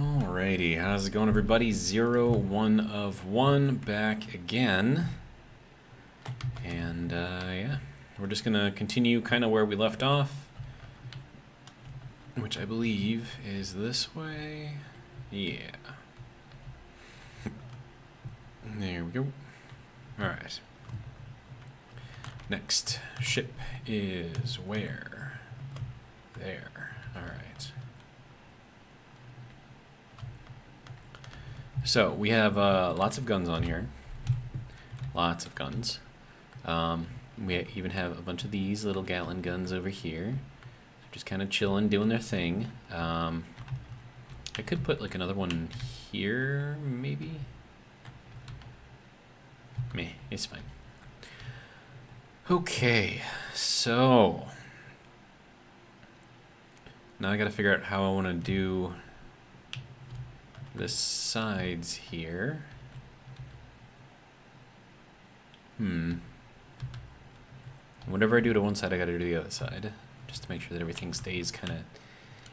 Alrighty, how's it going, everybody? 0, 1 of 1 back again. And yeah, we're just gonna continue kind of where we left off, which I believe is this way. Yeah. There we go. Alright. Next ship is where? There. Alright. So we have lots of guns on here. Lots of guns. We even have a bunch of these little Gatling guns over here. Just kind of chilling, doing their thing. I could put like another one here, maybe. Meh, it's fine. Okay, so now I gotta figure out how I want to do the sides here. Whatever I do to one side, I gotta do to the other side, just to make sure that everything stays kind of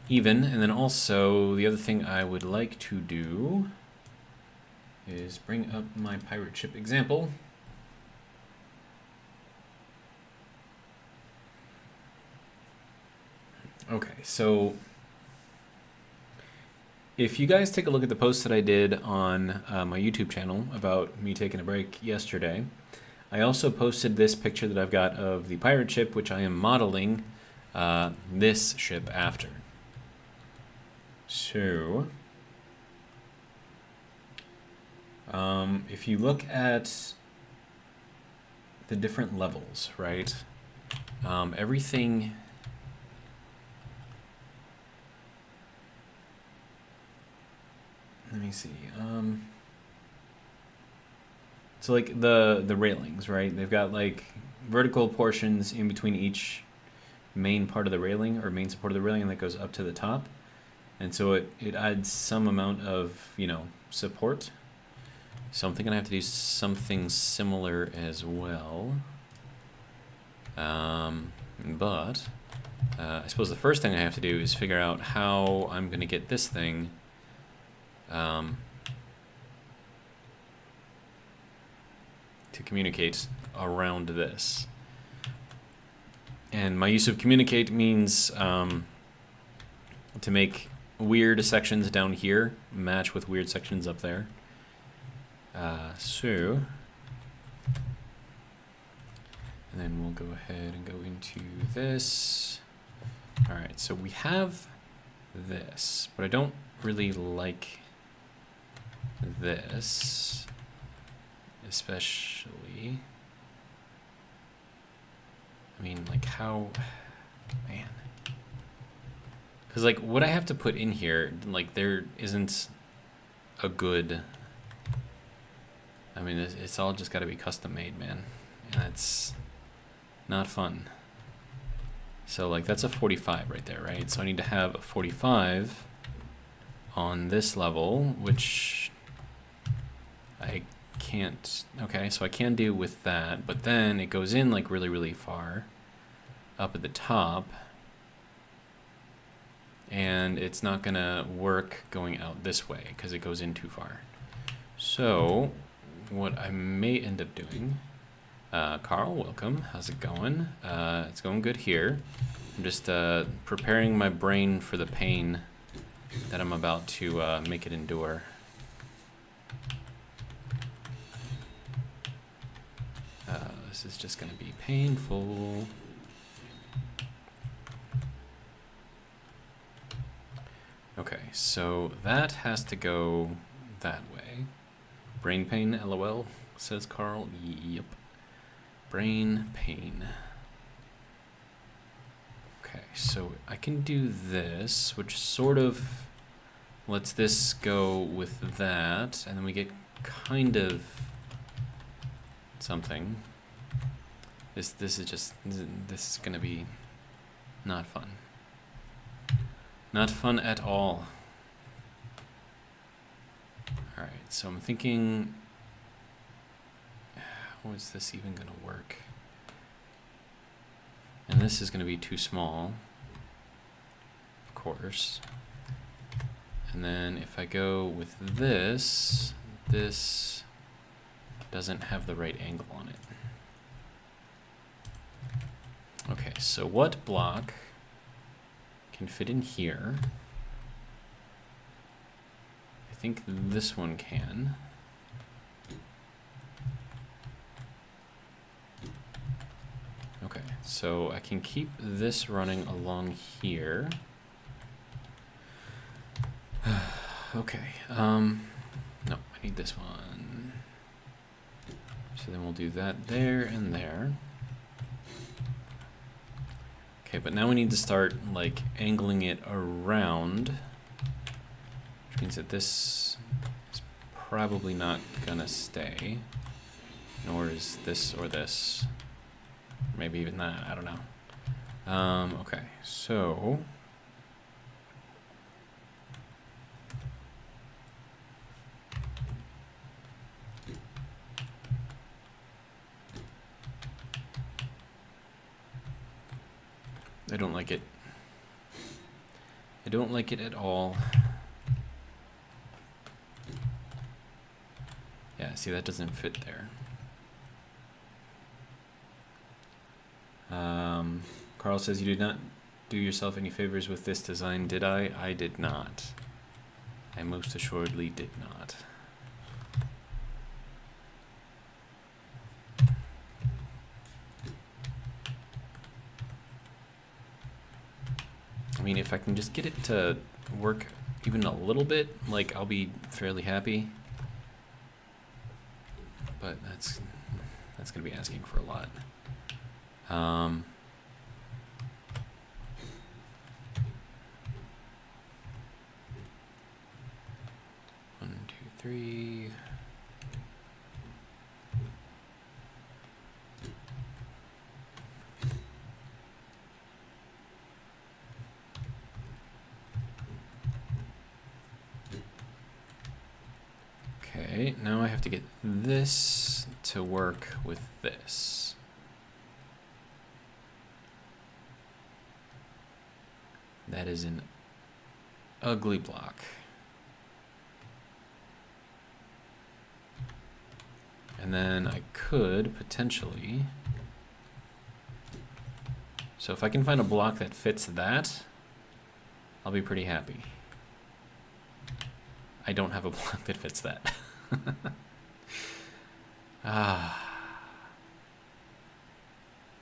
even. And then also, the other thing I would like to do is bring up my pirate ship example. Okay, so if you guys take a look at the post that I did on my YouTube channel about me taking a break yesterday, I also posted this picture that I've got of the pirate ship, which I am modeling this ship after. So, if you look at the different levels, right, everything... Let me see. So like the railings, right? They've got like vertical portions in between each main part of the railing or main support of the railing, and that goes up to the top. And so it adds some amount of, you know, support. So I'm thinking I have to do something similar as well. But I suppose the first thing I have to do is figure out how I'm going to get this thing to communicate around this. And my use of communicate means to make weird sections down here match with weird sections up there. So, and then we'll go ahead and go into this. All right, so we have this, but I don't really like this, especially. I mean, like how, man. Because like what I have to put in here, like there isn't a good, I mean, it's all just got to be custom made, man. And it's not fun. So like that's a 45 right there, right? So I need to have a 45 on this level, which I can't. Okay, so I can do with that, but then it goes in like really, really far up at the top, and it's not gonna work going out this way because it goes in too far. So what I may end up doing, Carl, welcome. How's it going? It's going good here. I'm just preparing my brain for the pain that I'm about to make it endure. This is just going to be painful. Okay, so that has to go that way. Brain pain, LOL, says Carl. Yep. Brain pain. Okay, so I can do this, which sort of lets this go with that, and then we get kind of something. This is gonna be not fun. Not fun at all. All right, so I'm thinking, how is this even gonna work? And this is gonna be too small, of course. And then if I go with this, this doesn't have the right angle on it. Okay, so what block can fit in here? I think this one can. Okay, so I can keep this running along here. Okay, no, I need this one. So then we'll do that there and there. Okay, but now we need to start, like, angling it around, which means that this is probably not gonna stay, nor is this or this. Maybe even that, I don't know. Okay, so... I don't like it. I don't like it at all. Yeah, see, that doesn't fit there. Carl says, you did not do yourself any favors with this design, did I? I did not. I most assuredly did not. I mean, if I can just get it to work even a little bit, like, I'll be fairly happy. But that's gonna be asking for a lot. 1, 2, 3. Okay, now I have to get this to work with this. That is an ugly block. And then I could potentially... So if I can find a block that fits that, I'll be pretty happy. I don't have a block that fits that.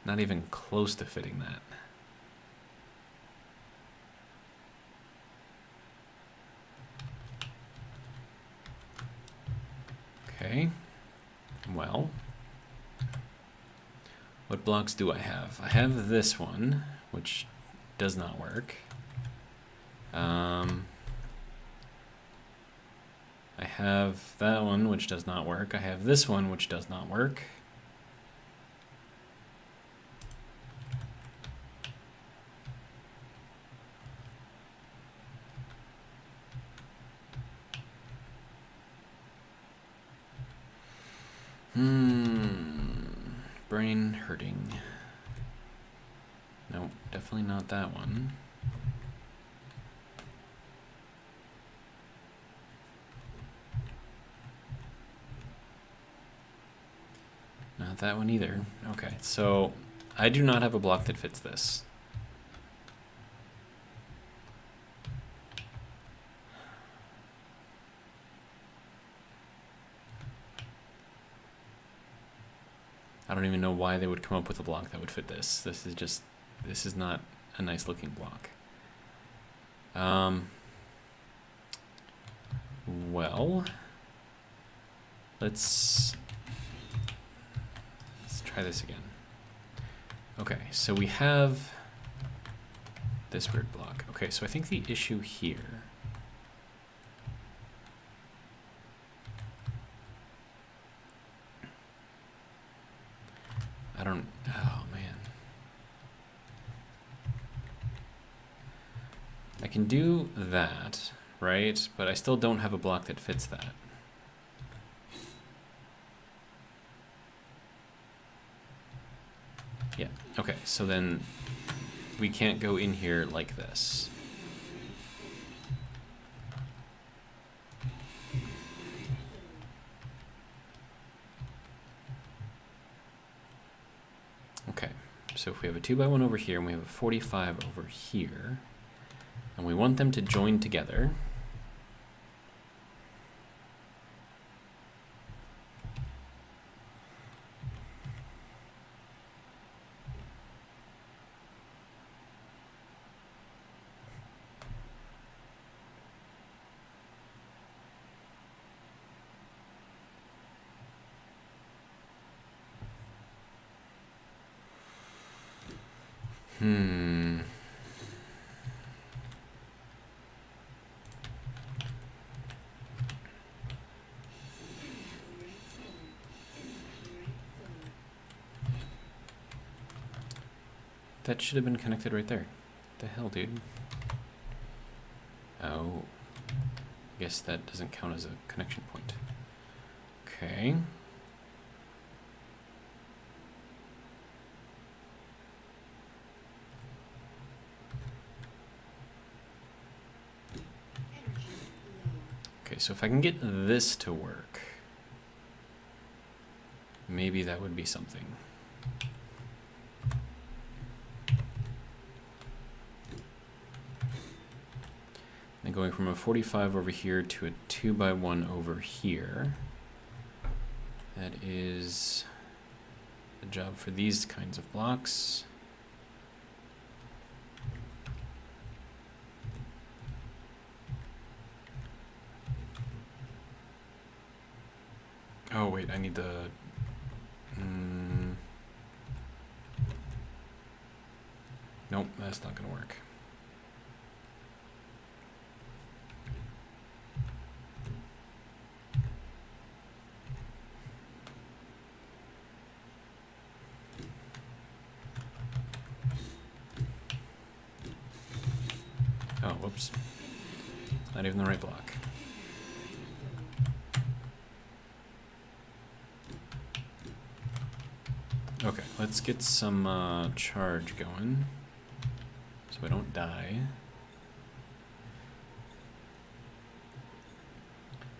Not even close to fitting that. Okay, well, what blocks do I have? I have this one, which does not work. I have that one, which does not work. I have this one, which does not work. Brain hurting. Nope, definitely not that one. Not that one either. Okay, so I do not have a block that fits this. I don't even know why they would come up with a block that would fit this. This is not a nice looking block. Well, let's try this again. Okay, so we have this weird block. Okay, so I think the issue here oh man. I can do that, right? But I still don't have a block that fits that. Yeah, okay, so then we can't go in here like this. So if we have a 2x1 over here and we have a 45 over here, and we want them to join together, that should have been connected right there. What the hell, dude? Oh. I guess that doesn't count as a connection point. Okay. Okay, so if I can get this to work, maybe that would be something. And going from a 45 over here to a 2x1 over here. That is the job for these kinds of blocks. Oh wait, I need the... Nope, that's not gonna work. Oh, whoops. Not even the right block. Okay, let's get some charge going so I don't die.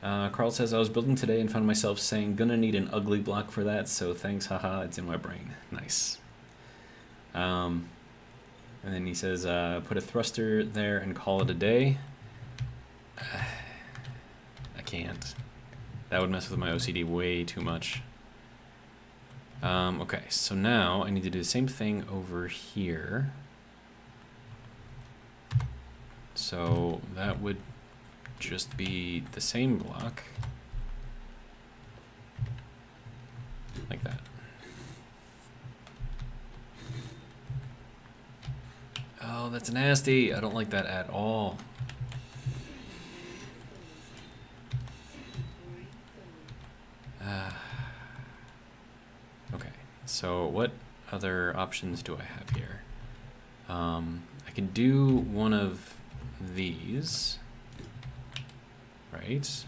Carl says, I was building today and found myself saying, gonna need an ugly block for that, so thanks, haha, it's in my brain. Nice. And then he says, put a thruster there and call it a day. I can't. That would mess with my OCD way too much. Okay, so now I need to do the same thing over here. So that would just be the same block. Like that. Oh, that's nasty. I don't like that at all. Okay, so what other options do I have here? I can do one of these, right?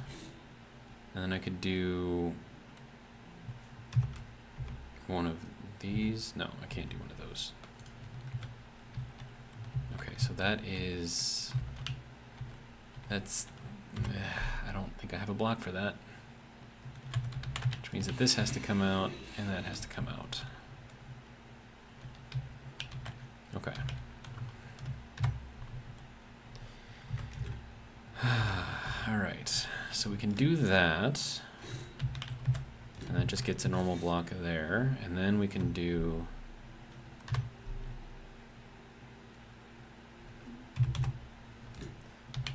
And then I could do one of these. No, I can't do one of those. Okay, so that's, I don't think I have a block for that. Which means that this has to come out and that has to come out. Okay. All right, so we can do that. And that just gets a normal block there. And then we can do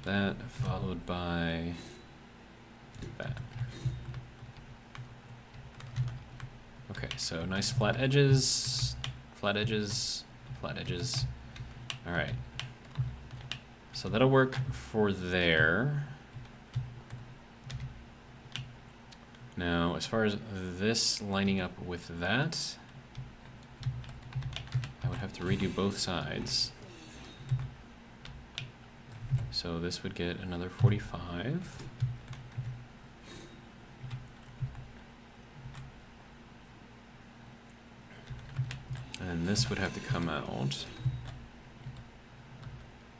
that followed by that. Okay, so nice flat edges, flat edges, flat edges. All right. So that'll work for there. Now, as far as this lining up with that, I would have to redo both sides. So this would get another 45. And this would have to come out.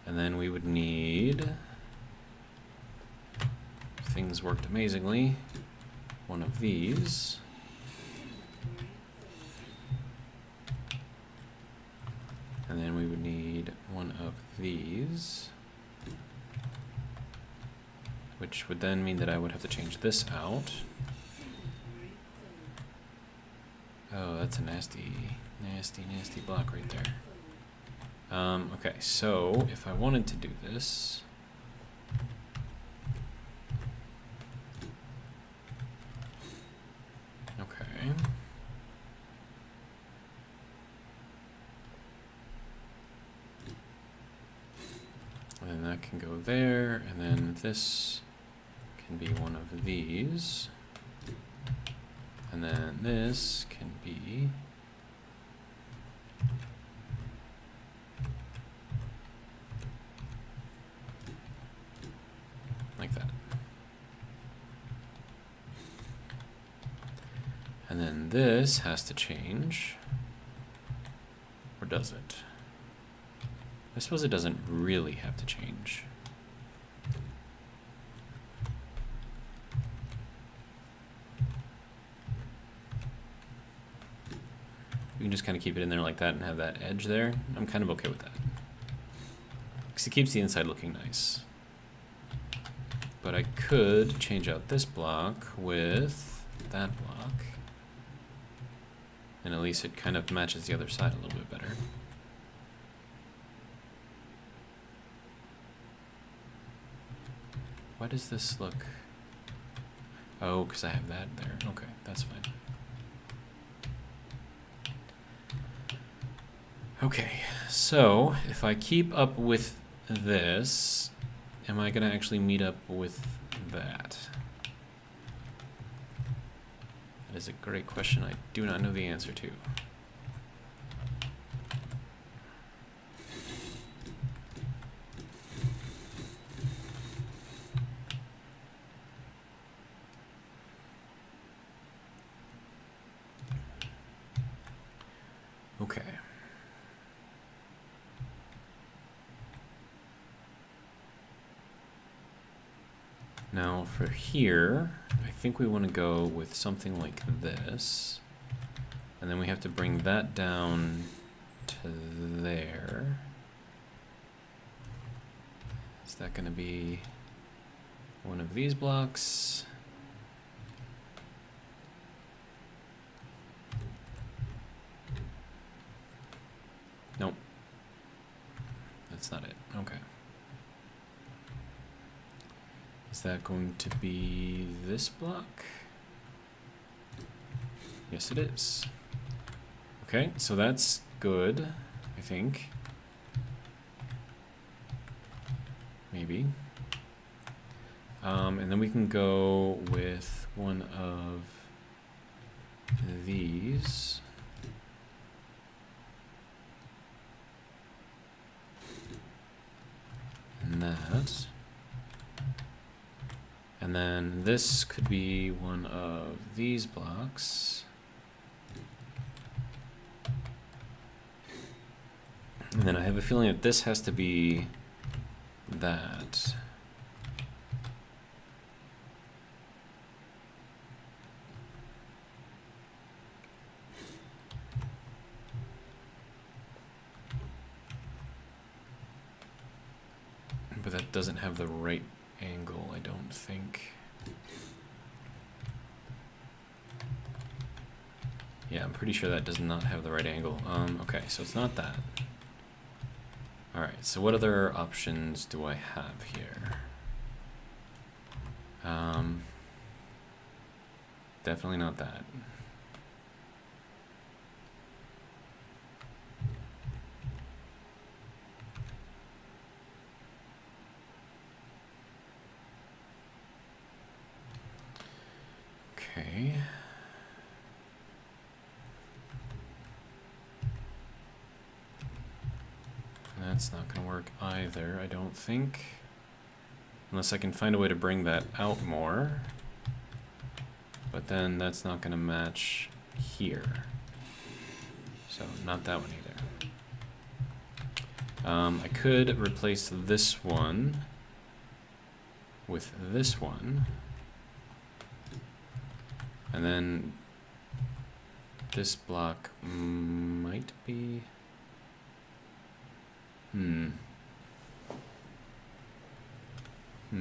And then we would need, if things worked amazingly, one of these. these, which would then mean that I would have to change this out. Oh, that's a nasty, nasty, nasty block right there. Okay, so if I wanted to do this, okay. And that can go there, and then this can be one of these. And then this can be like that. And then this has to change. Or does it? I suppose it doesn't really have to change. We can just kind of keep it in there like that and have that edge there. I'm kind of okay with that. Because it keeps the inside looking nice. But I could change out this block with that block. And at least it kind of matches the other side a little bit better. Why does this look... Oh, because I have that there. Okay, that's fine. Okay, so if I keep up with this, am I going to actually meet up with that? That is a great question I do not know the answer to. Okay. Now for here, I think we want to go with something like this. And then we have to bring that down to there. Is that going to be one of these blocks? Nope. That's not it. Okay. Is that going to be this block? Yes, it is. Okay, so that's good, I think. Maybe. And then we can go with one of these. And that. And then this could be one of these blocks. And then I have a feeling that this has to be that. But that doesn't have the right angle, I don't think. Yeah, I'm pretty sure that does not have the right angle. Okay, so it's not that. Alright, so what other options do I have here? Definitely not that. Okay. That's not going to work either, I don't think. Unless I can find a way to bring that out more. But then that's not going to match here. So not that one either. I could replace this one with this one. And then this block might be... I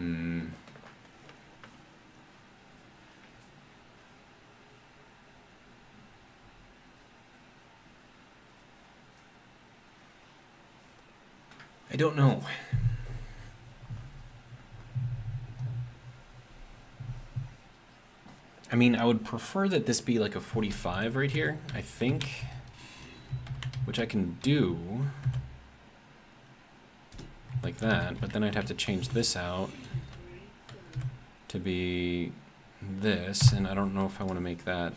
don't know. I mean, I would prefer that this be like a 45 right here, I think. Which I can do. Like that, but then I'd have to change this out to be this, and I don't know if I want to make that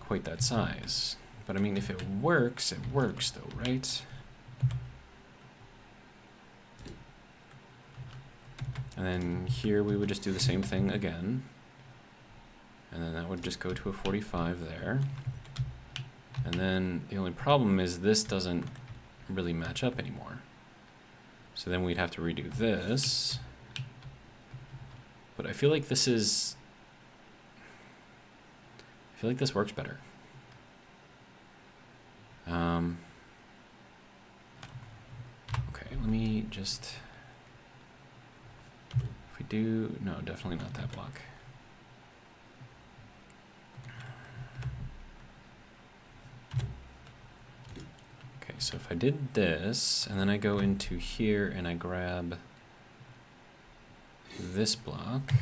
quite that size. But I mean, if it works though, right? And then here we would just do the same thing again. And then that would just go to a 45 there. And then the only problem is this doesn't really match up anymore. So then we'd have to redo this. But I feel like this is... I feel like this works better. Okay, let me just... If we do... No, definitely not that block. Okay, so if I did this, and then I go into here and I grab this block,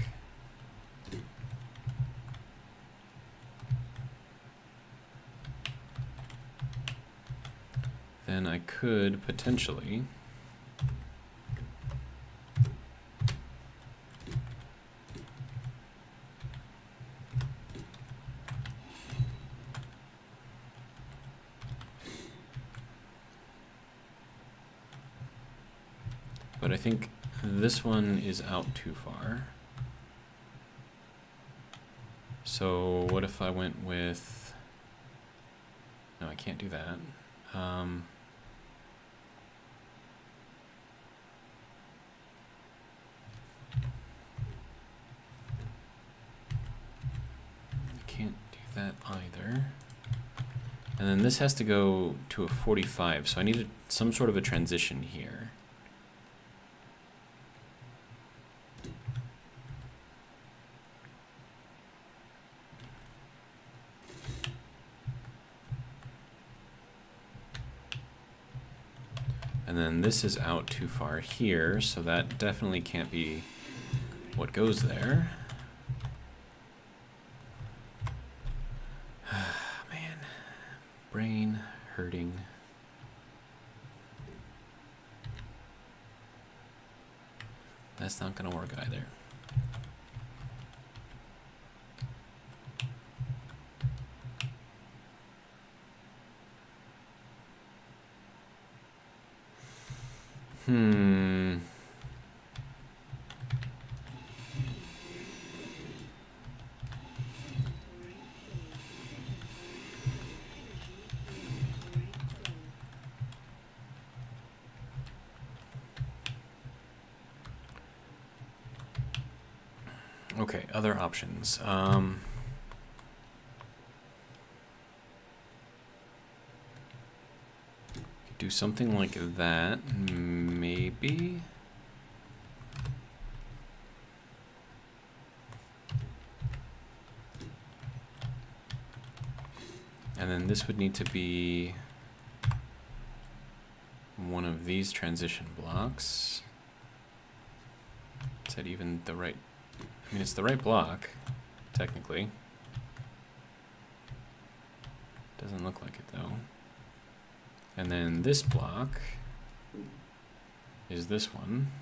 then I could potentially but I think this one is out too far. So what if I went with... No, I can't do that. I can't do that either. And then this has to go to a 45, so I need some sort of a transition here. And then this is out too far here, so that definitely can't be what goes there. Man, brain hurting. That's not gonna work either. Okay, other options. Do something like that, maybe. And then this would need to be one of these transition blocks. Is that even the right... I mean, it's the right block, technically. Doesn't look like it, though. And then this block is this one.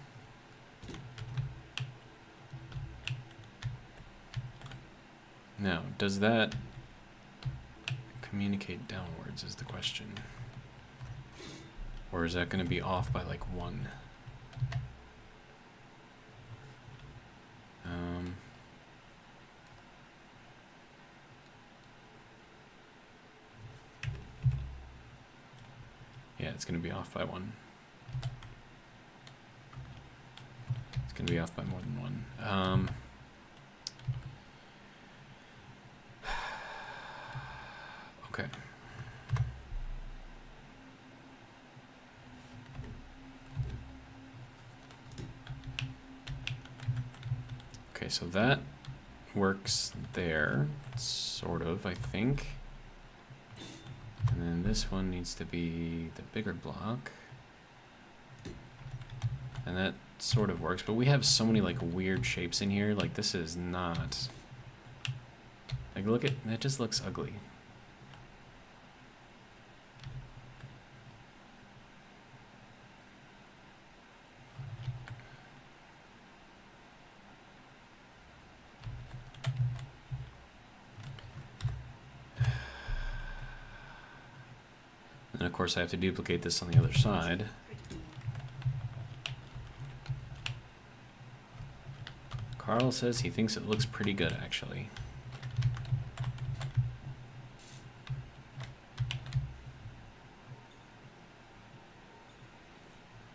Now, does that communicate downwards is the question. Or is that going to be off by like 1? Yeah, it's going to be off by 1. It's going to be off by more than 1. Okay. Okay, so that works there, sort of, I think. And then this one needs to be the bigger block. And that sort of works, but we have so many like weird shapes in here. Like this is not, like look at, that just looks ugly. And of course I have to duplicate this on the other side. Carl says he thinks it looks pretty good, actually.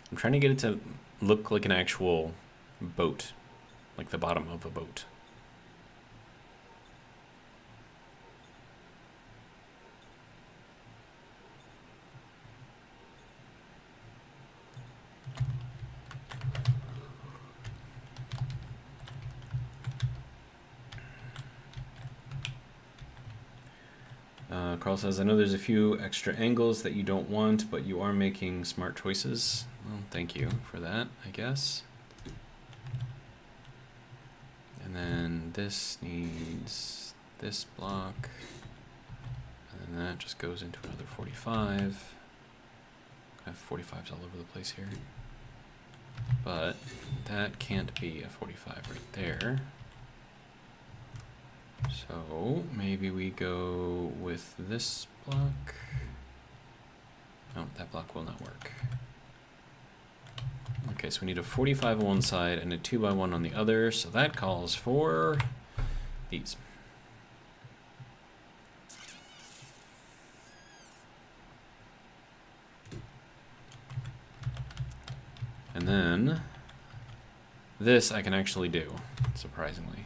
I'm trying to get it to look like an actual boat, like the bottom of a boat. Carl says, I know there's a few extra angles that you don't want, but you are making smart choices. Well, thank you for that, I guess. And then this needs this block. And then that just goes into another 45. I have 45s all over the place here. But that can't be a 45 right there. So maybe we go with this block. No, that block will not work. Okay, so we need a 45 on one side and a 2x1 on the other, so that calls for these. And then this I can actually do, surprisingly.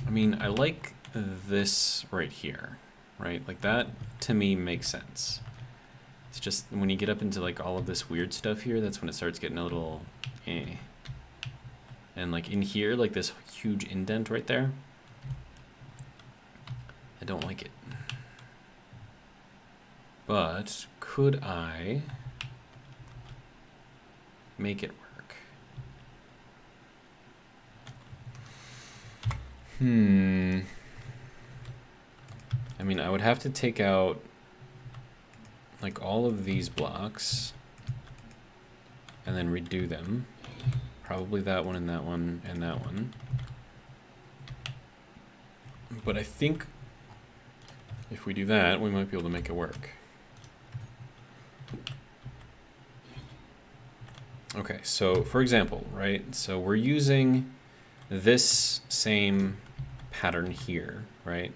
I mean, I like this right here, right? Like that to me makes sense. It's just when you get up into like all of this weird stuff here, that's when it starts getting a little eh. And like in here, like this huge indent right there, I don't like it. But could I make it work? I mean, I would have to take out like all of these blocks and then redo them. Probably that one and that one and that one. But I think if we do that, we might be able to make it work. Okay, so for example, right? So we're using this same pattern here, right?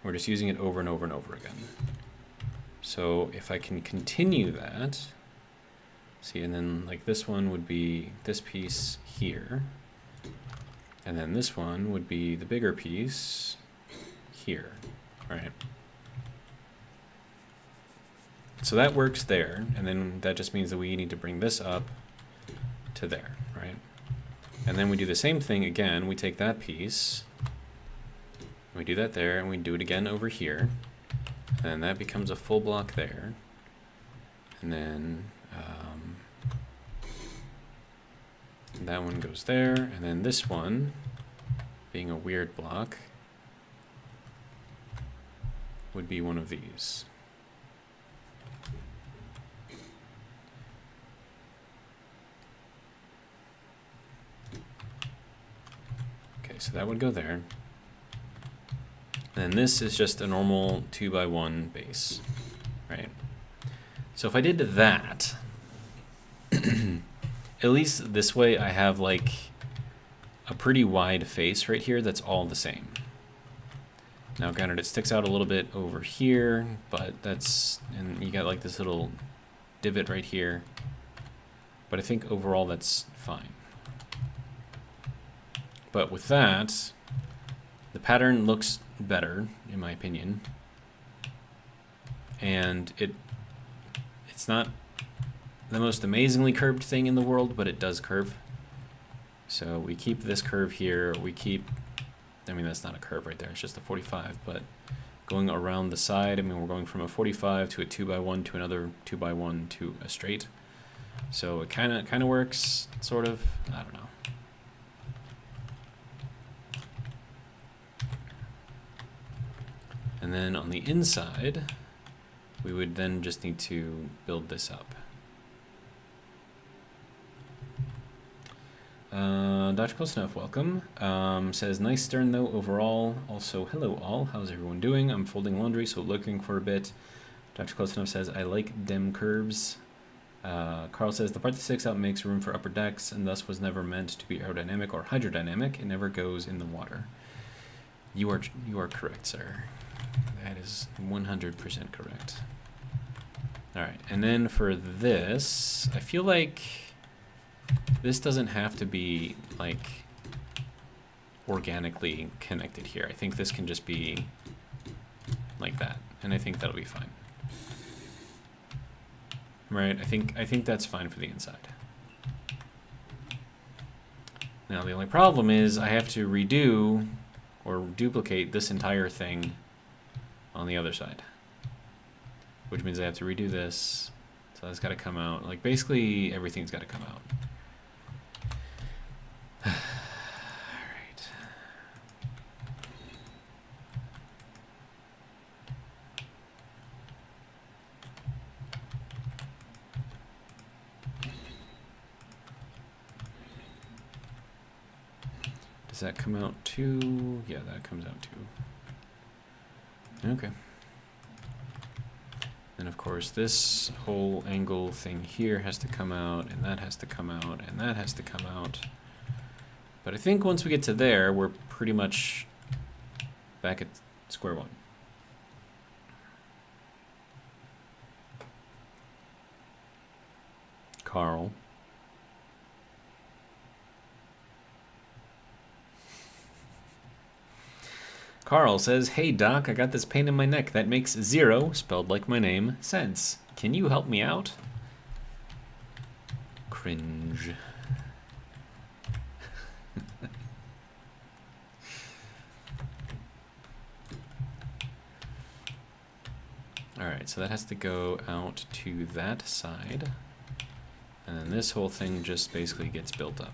We're just using it over and over and over again. So if I can continue that, see, and then like this one would be this piece here, and then this one would be the bigger piece here, right? So that works there, and then that just means that we need to bring this up to there, right? And then we do the same thing again. We take that piece, we do that there, and we do it again over here. And that becomes a full block there. And then that one goes there, and then this one, being a weird block, would be one of these. Okay, so that would go there. And this is just a normal 2x1 base, right? So if I did that, at least this way I have like a pretty wide face right here that's all the same. Now granted, it sticks out a little bit over here, but that's, and you got like this little divot right here. But I think overall that's fine. But with that, the pattern looks better, in my opinion. And it's not the most amazingly curved thing in the world, but it does curve. So we keep this curve here, we keep, I mean, that's not a curve right there, it's just a 45, but going around the side, I mean, we're going from a 45 to a 2x1 to another 2x1 to a straight. So it kind of works, sort of, I don't know. And then on the inside, we would then just need to build this up. Dr. Close Enough, welcome. Says, nice stern though overall. Also, hello all. How's everyone doing? I'm folding laundry, so lurking for a bit. Dr. Close Enough says, I like dem curves. Carl says, the part that sticks out makes room for upper decks and thus was never meant to be aerodynamic or hydrodynamic. It never goes in the water. You are correct, sir. That is 100% correct. All right, and then for this, I feel like this doesn't have to be like organically connected here. I think this can just be like that, and I think that'll be fine. Right, I think that's fine for the inside. Now the only problem is I have to redo or duplicate this entire thing on the other side, which means I have to redo this. So that's got to come out. Like basically everything's got to come out. All right. Does that come out too? Yeah, that comes out too. Okay. And of course this whole angle thing here has to come out, and that has to come out, and that has to come out. But I think once we get to there, we're pretty much back at square one. Carl. Carl says, hey Doc, I got this pain in my neck that makes 0, spelled like my name, sense. Can you help me out? Cringe. Alright, so that has to go out to that side. And then this whole thing just basically gets built up.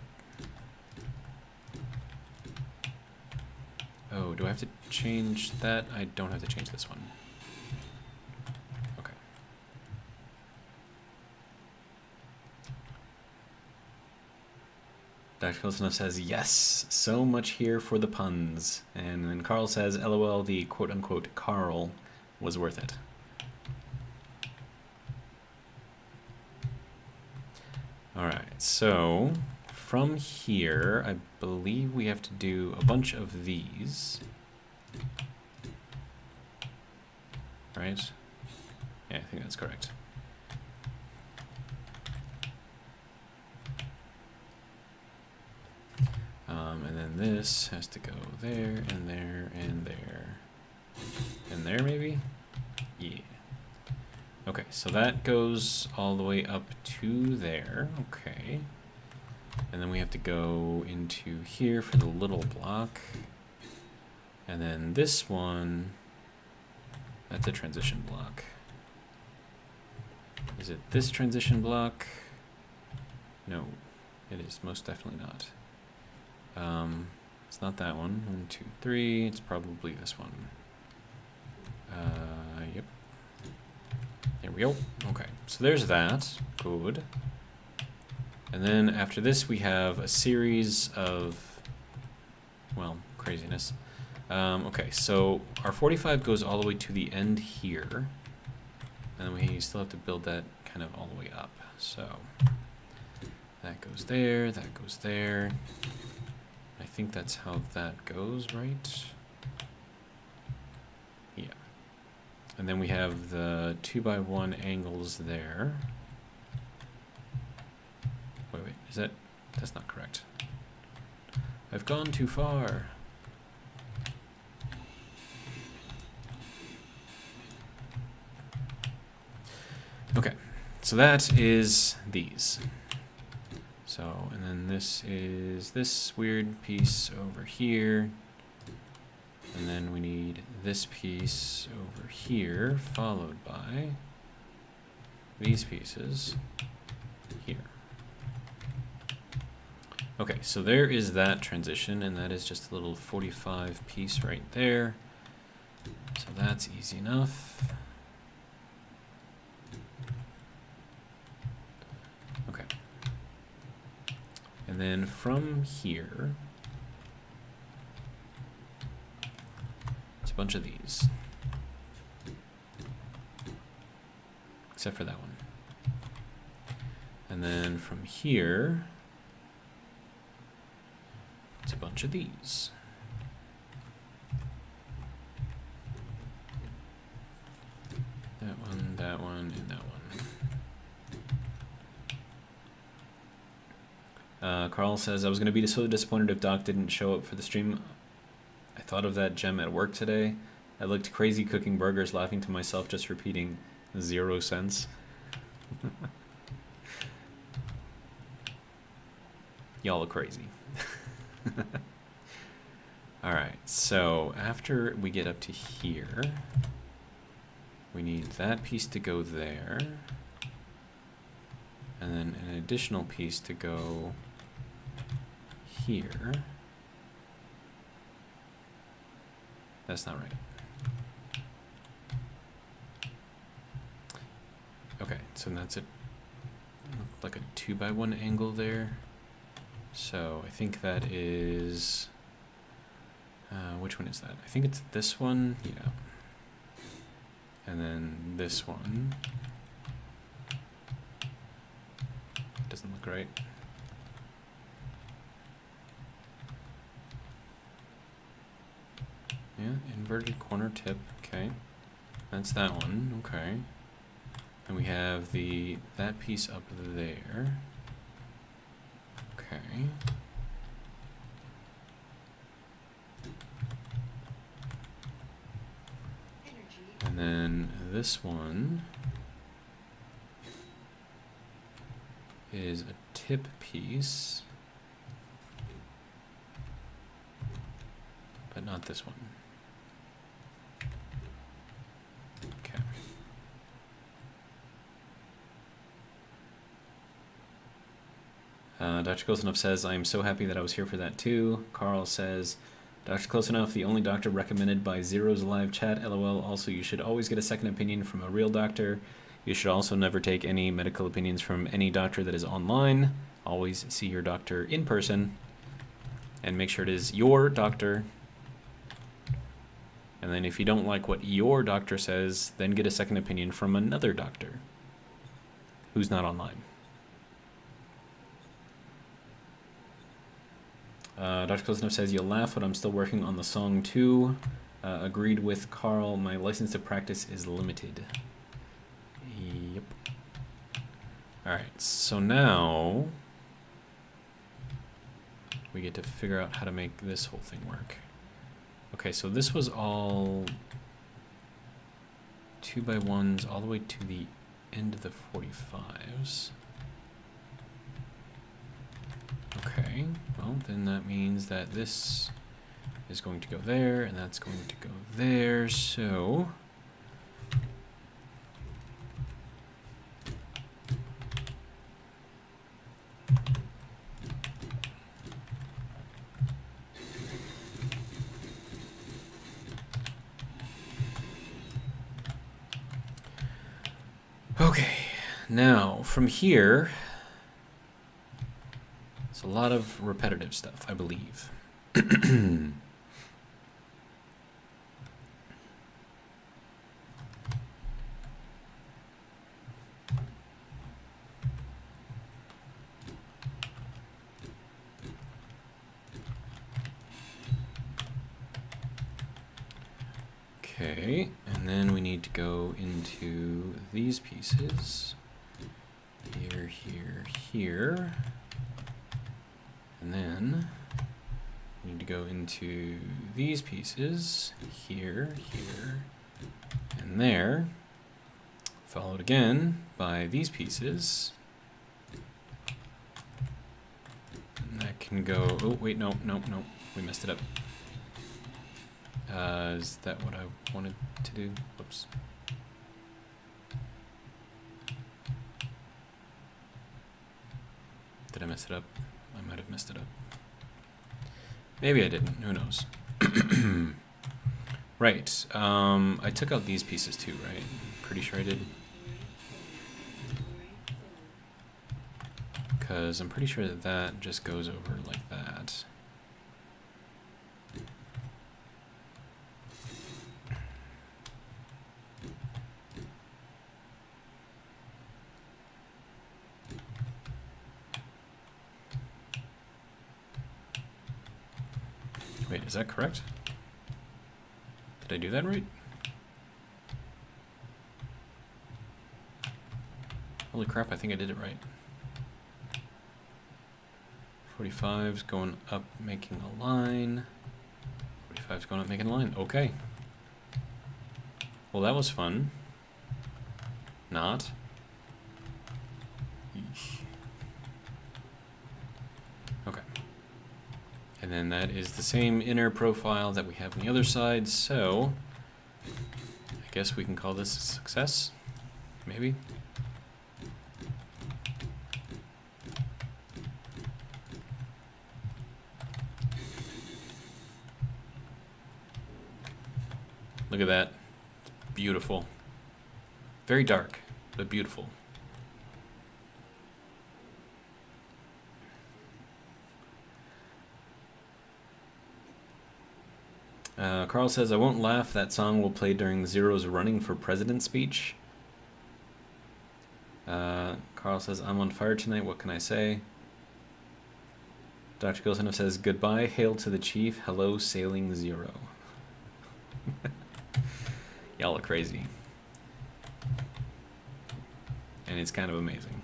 Oh, do I have to change that? I don't have to change this one. Okay. Dr. Kilsonov says, yes, so much here for the puns. And then Carl says, LOL, the quote-unquote Carl was worth it. Alright, so from here, I believe we have to do a bunch of these. Right? Yeah, I think that's correct. And then this has to go there, and there, and there. And there, maybe? Yeah. Okay, so that goes all the way up to there. Okay. And then we have to go into here for the little block. And then this one, that's a transition block. Is it this transition block? No, it is most definitely not. It's not that one. 1, 2, 3. It's probably this one. Yep. There we go. Okay, so there's that. Good. And then after this, we have a series of, well, craziness. Okay, so our 45 goes all the way to the end here. And then we still have to build that kind of all the way up. So that goes there, that goes there. I think that's how that goes, right? And then we have the 2x1 angles there. Wait, is that... That's not correct. I've gone too far. Okay, so that is these. So, and then this is this weird piece over here. And then we need this piece over here, followed by these pieces here. Okay, so there is that transition, and that is just a little 45 piece right there. So that's easy enough. Okay. And then from here, it's a bunch of these. Except for that one. And then from here, it's a bunch of these. That one, and that one. Carl says, I was going to be so disappointed if Doc didn't show up for the stream. I thought of that gem at work today. I looked crazy cooking burgers, laughing to myself, just repeating 0 cents. Y'all are crazy. Alright, so after we get up to here, we need that piece to go there, and then an additional piece to go here. That's not right. Okay, so that's it. Like a 2x1 angle there. So I think that is, which one is that? I think it's this one, yeah. And then this one. Doesn't look right. Yeah, inverted corner tip, okay. That's that one, okay. And we have that piece up there. Okay. And then this one is a tip piece, but not this one. Okay. Dr. Close Enough says, I am so happy that I was here for that too. Carl says, Dr. Close Enough, the only doctor recommended by Zero's live chat, LOL. Also, you should always get a second opinion from a real doctor. You should also never take any medical opinions from any doctor that is online. Always see your doctor in person and make sure it is your doctor. And then if you don't like what your doctor says, then get a second opinion from another doctor who's not online. Dr. Klosnov says, you'll laugh, but I'm still working on the song too. Agreed with Carl, my license to practice is limited. Yep. Alright, so now we get to figure out how to make this whole thing work. Okay, so this was all 2x1s all the way to the end of the 45s. Okay, well then that means that this is going to go there, and that's going to go there, so... Okay, now from here... a lot of repetitive stuff, I believe. Okay, and And then we need to go into these pieces. Here, here, here. And then we need to go into these pieces. Here, here, and there. Followed again by these pieces. And that can go... Oh, wait, no. We messed it up. Is that what I wanted to do? Whoops. Did I mess it up? I might have messed it up. Maybe I didn't. Who knows? Right. I took out these pieces too, right? Pretty sure I did. Because I'm pretty sure that that just goes over like that. Wait, is that correct? Did I do that right? Holy crap, I think I did it right. 45's going up, making a line. 45's going up, making a line. Okay. Well, that was fun. Not. Eesh. Okay. And then that is the same inner profile that we have on the other side, so I guess we can call this a success, maybe. Look at that. Beautiful. Very dark, but beautiful. Carl says, I won't laugh. That song will play during Zero's running for president speech. Carl says, I'm on fire tonight. What can I say? Dr. Gilson says, goodbye. Hail to the chief. Hello, sailing Zero. Y'all are crazy. And it's kind of amazing.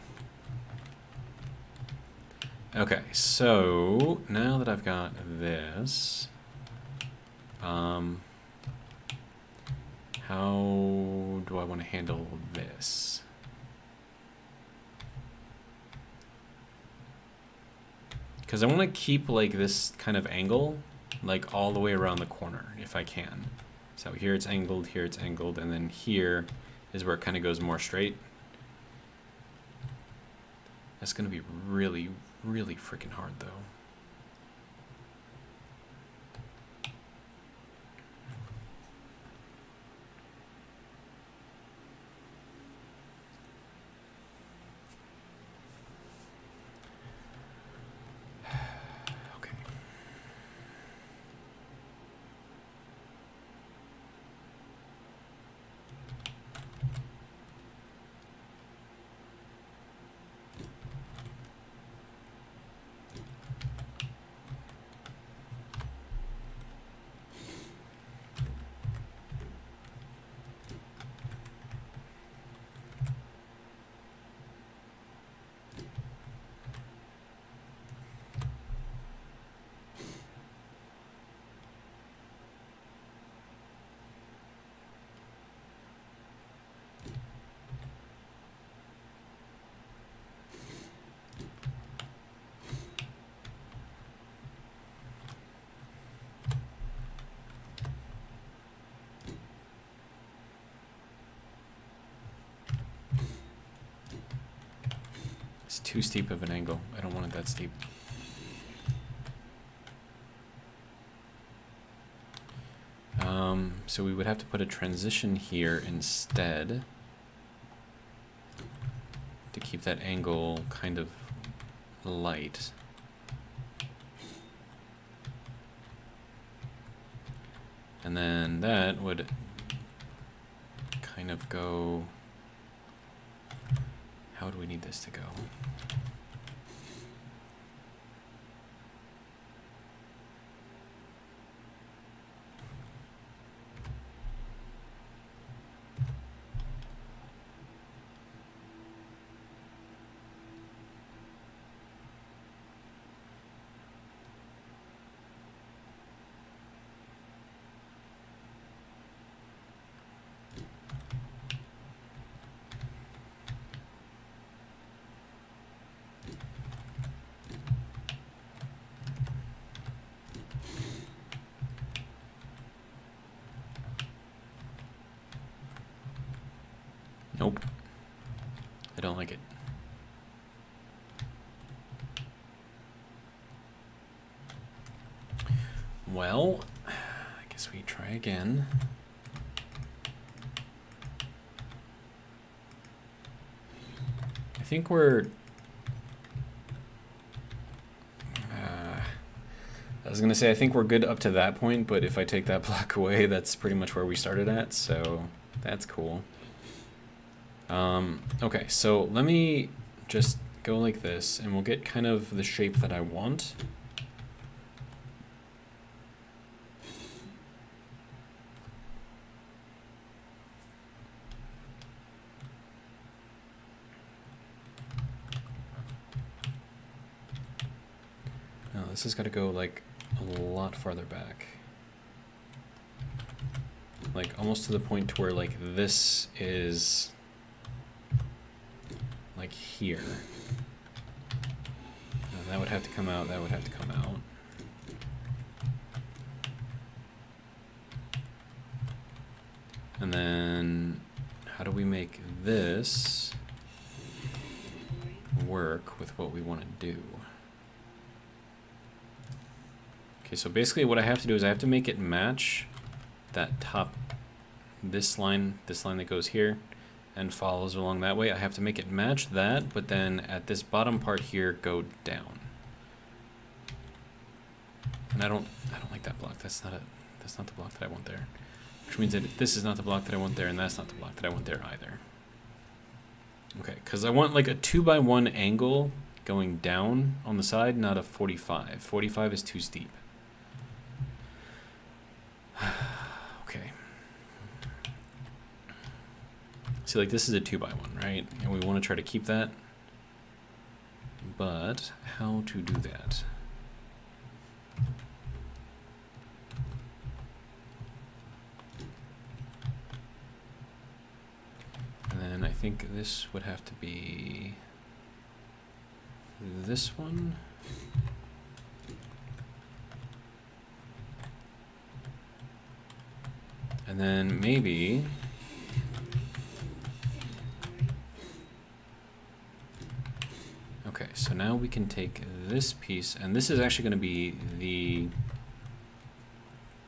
Okay, so now that I've got this, how do I want to handle this? Because I want to keep like this kind of angle, like all the way around the corner, if I can. So here it's angled, and then here is where it kind of goes more straight. That's going to be really, really freaking hard, though. It's too steep of an angle. I don't want it that steep. So we would have to put a transition here instead to keep that angle kind of light. And then that would kind of go... How do we need this to go? Nope. I don't like it. Well, I guess we try again. I think we're... I was going to say I think we're good up to that point, but if I take that block away, that's pretty much where we started at, so that's cool. Okay, so let me just go like this, and we'll get kind of the shape that I want. Now this has got to go like a lot farther back. Like almost to the point to where like this is like here. And that would have to come out, that would have to come out. And then how do we make this work with what we want to do? Okay, so basically what I have to do is I have to make it match that top, this line that goes here and follows along that way. I have to make it match that, but then at this bottom part here, go down. And I don't like that block. That's not the block that I want there. Which means that this is not the block that I want there, and that's not the block that I want there either. Okay, because I want like a 2x1 angle going down on the side, not a 45. 45 is too steep. Okay. See, like this is a 2x1, right? And we want to try to keep that. But how to do that? And then I think this would have to be this one. And then maybe okay, so now we can take this piece, and this is actually going to be the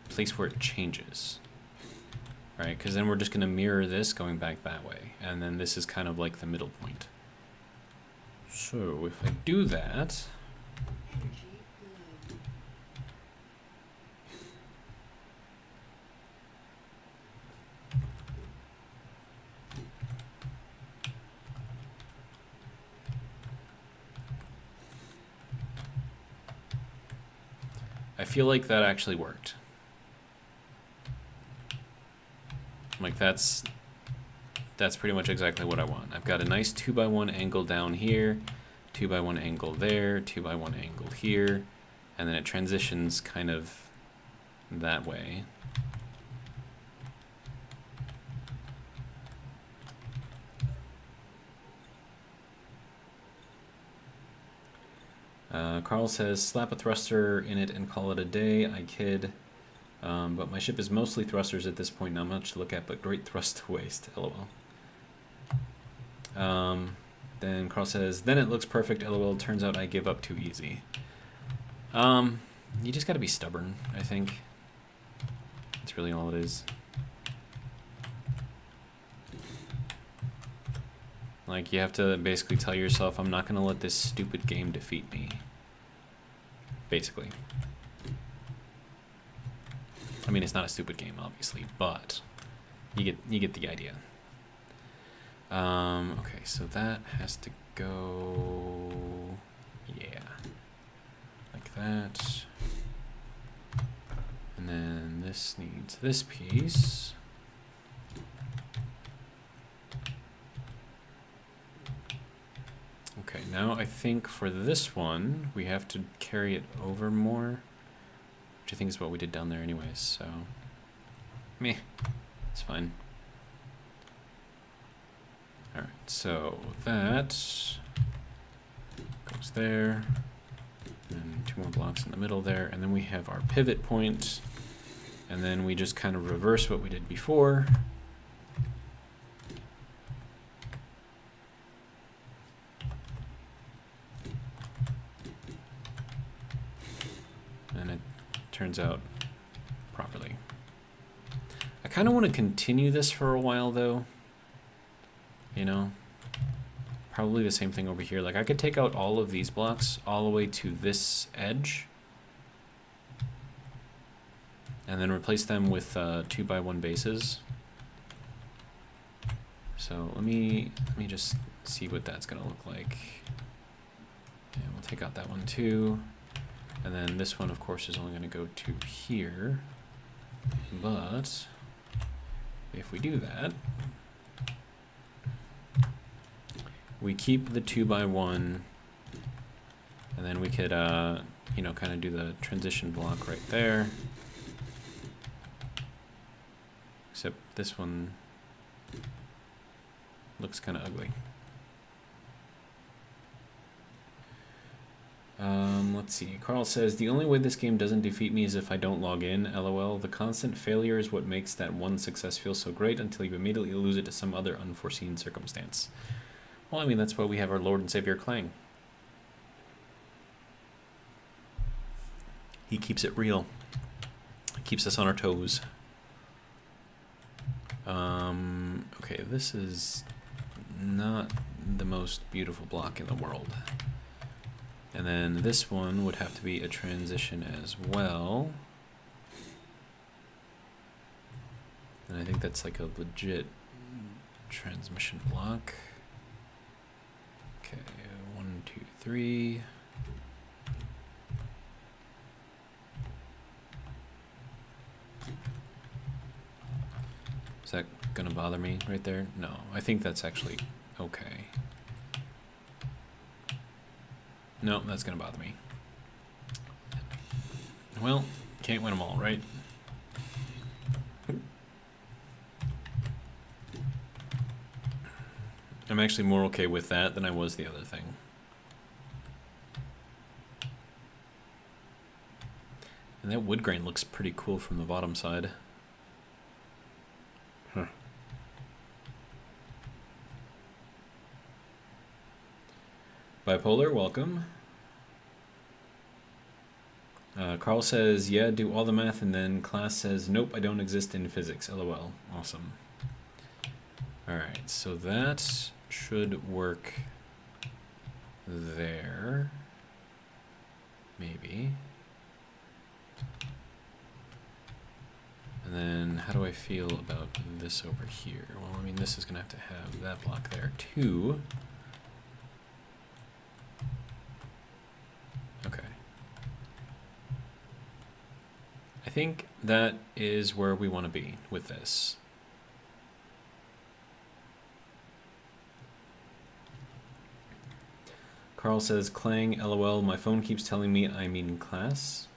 place where it changes, right? Because then we're just going to mirror this going back that way, and then this is kind of like the middle point. So if I do that, I feel like that actually worked. Like that's pretty much exactly what I want. I've got a nice 2x1 angle down here, 2x1 angle there, 2x1 angle here, and then it transitions kind of that way. Carl says, slap a thruster in it and call it a day. I kid. But my ship is mostly thrusters at this point, not much to look at, but great thrust to waste, lol. Then Carl says, then it looks perfect, lol, turns out I give up too easy. You just gotta be stubborn, I think. That's really all it is. Like, you have to basically tell yourself, I'm not gonna let this stupid game defeat me. Basically. I mean, it's not a stupid game, obviously, but you get the idea. Okay, so that has to go, yeah, like that. And then this needs this piece. Okay, now I think for this one, we have to carry it over more, which I think is what we did down there anyways, so meh, it's fine. Alright, so that goes there, and 2 more blocks in the middle there, and then we have our pivot point, and then we just kind of reverse what we did before. turns out properly. I kind of want to continue this for a while though. You know, probably the same thing over here. Like I could take out all of these blocks all the way to this edge and then replace them with 2x1 bases. So let me just see what that's gonna look like. And we'll take out that one too. And then this one, of course, is only going to go to here. But if we do that, we keep the 2x1, and then we could, you know, kind of do the transition block right there. Except this one looks kind of ugly. Let's see. Carl says, the only way this game doesn't defeat me is if I don't log in, LOL. The constant failure is what makes that one success feel so great until you immediately lose it to some other unforeseen circumstance. Well, I mean, that's why we have our Lord and Savior Clang. He keeps it real. He keeps us on our toes. Okay, this is not the most beautiful block in the world. And then this one would have to be a transition as well. And I think that's like a legit transmission block. Okay, 1, 2, 3. Is that gonna bother me right there? No, I think that's actually okay. No, that's gonna bother me. Well, can't win them all, right? I'm actually more okay with that than I was the other thing. And that wood grain looks pretty cool from the bottom side. Huh. Bipolar, welcome. Carl says, yeah, do all the math, and then class says, nope, I don't exist in physics, LOL. Awesome. Alright, so that should work there. Maybe. And then, how do I feel about this over here? Well, I mean, this is going to have that block there, too. Okay. I think that is where we want to be with this. Carl says, Clang, LOL, my phone keeps telling me I'm in class.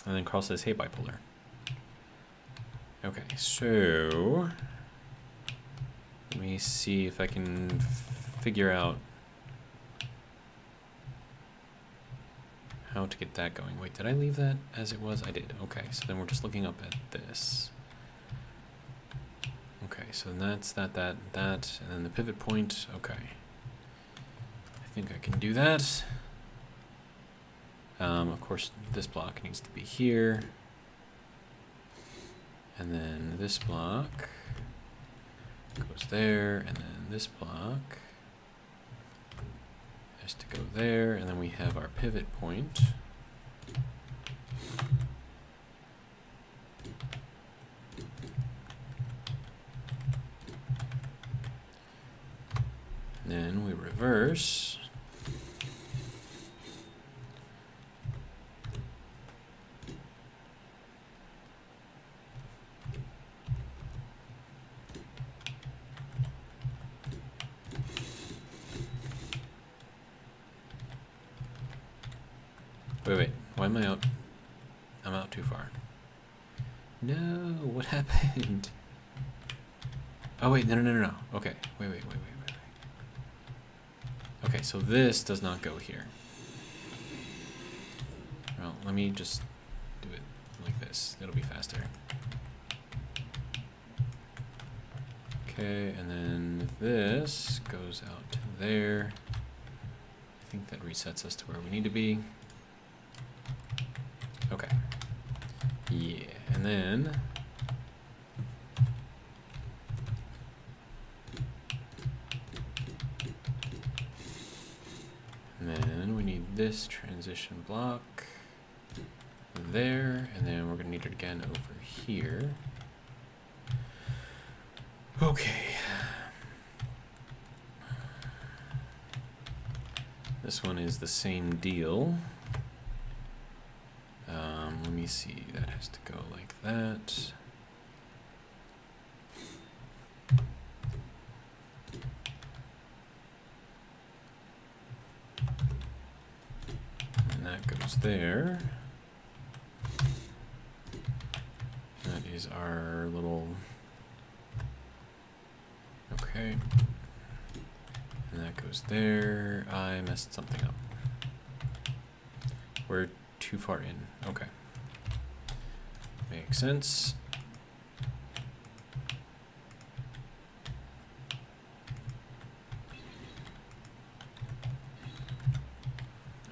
And then Carl says, hey, Bipolar. Okay, so let me see if I can figure out how to get that going. Wait, did I leave that as it was? I did. Okay, so then we're just looking up at this. Okay, so that's that, and then the pivot point. Okay. I think I can do that. Of course, this block needs to be here. And then this block goes there, and then this block has to go there, and then we have our pivot point. And then we reverse. Wait, why am I out? I'm out too far. No, what happened? Oh wait, no. Okay, wait. Okay, so this does not go here. Well, let me just do it like this. It'll be faster. Okay, and then this goes out to there. I think that resets us to where we need to be. then we need this transition block there, and then we're going to need it again over here. Okay. This one is the same deal. Let me see, that has to go like that. And that goes there. That is our little, okay. And that goes there. I messed something up. We're too far in. Okay. Makes sense.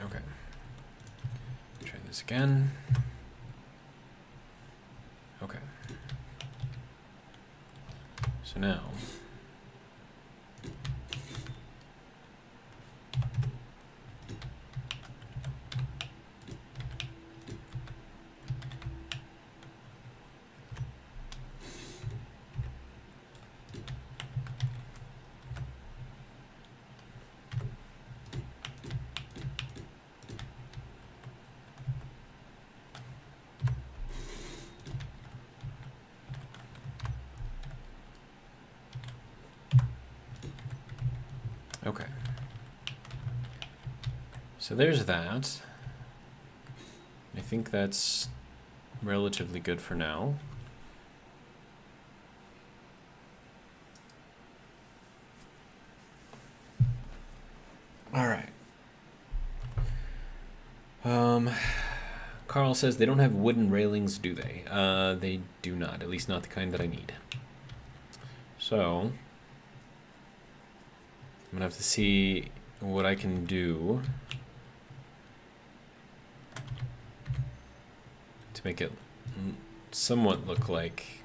Okay. Try this again. Okay. So now okay. So there's that. I think that's relatively good for now. All right. Carl says they don't have wooden railings, do they? They do not, at least not the kind that I need. So I'm gonna have to see what I can do to make it somewhat look like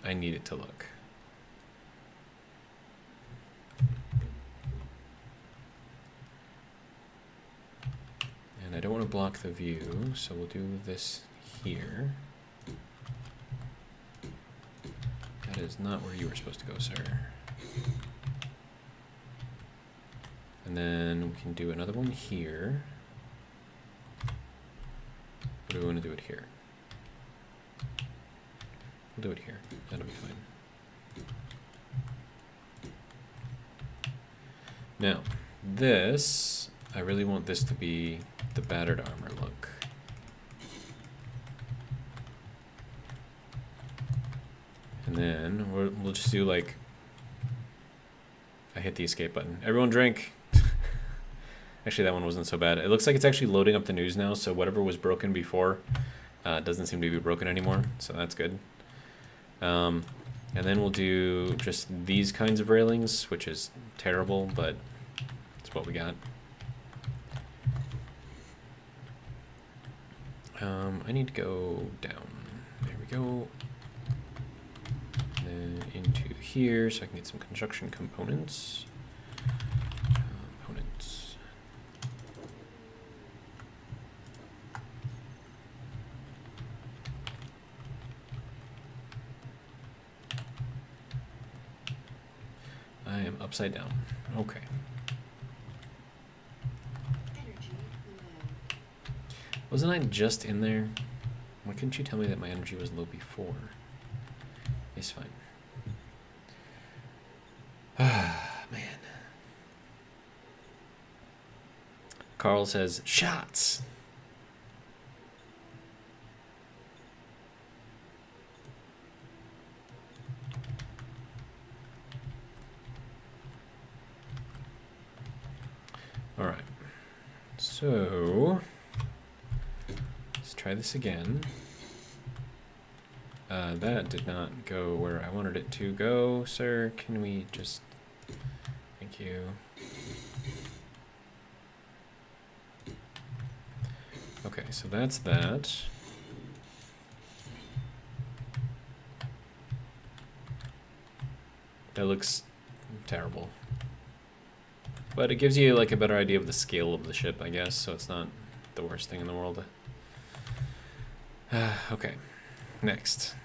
I need it to look. And I don't want to block the view, so we'll do this here. That is not where you were supposed to go, sir. And then we can do another one here. Or do we want to do it here? We'll do it here. That'll be fine. Now, this, I really want this to be the battered armor look. And then we'll just do like, I hit the escape button. Everyone drink. Actually, that one wasn't so bad. It looks like it's actually loading up the news now, so whatever was broken before doesn't seem to be broken anymore, so that's good. And then we'll do just these kinds of railings, which is terrible, but it's what we got. I need to go down. There we go. And then into here, so I can get some construction components. I am upside down. Okay. Wasn't I just in there? Why couldn't you tell me that my energy was low before? It's fine. Ah, man. Carl says, shots! All right. So let's try this again. That did not go where I wanted it to go, sir. Can we just... Thank you. Okay, so that's that. That looks terrible. But it gives you like a better idea of the scale of the ship, I guess, so it's not the worst thing in the world. Okay, next.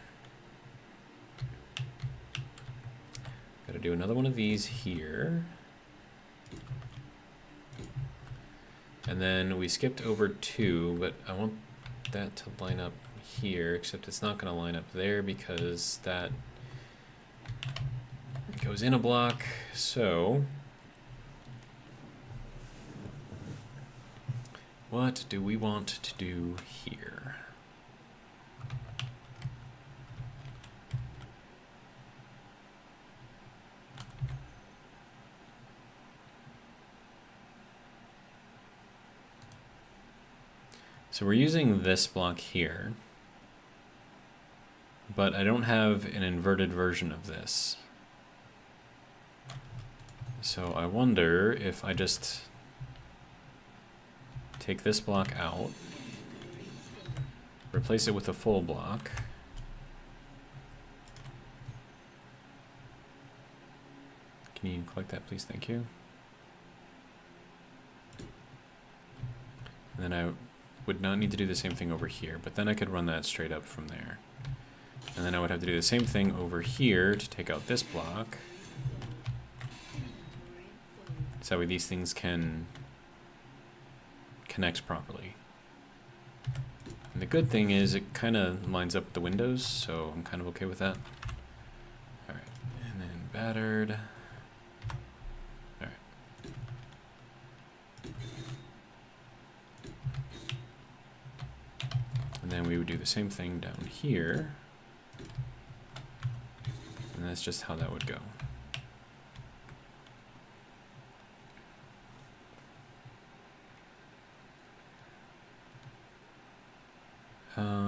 Gotta do another one of these here. And then we skipped over 2, but I want that to line up here, except it's not gonna line up there because that goes in a block, so what do we want to do here? So we're using this block here, but I don't have an inverted version of this. So I wonder if I just take this block out, replace it with a full block. Can you collect that, please? Thank you. And then I would not need to do the same thing over here, but then I could run that straight up from there. And then I would have to do the same thing over here to take out this block. So that way these things can connect properly. And the good thing is it kind of lines up with the windows, so I'm kind of okay with that. Alright, and then battered. Alright. And then we would do the same thing down here. And that's just how that would go.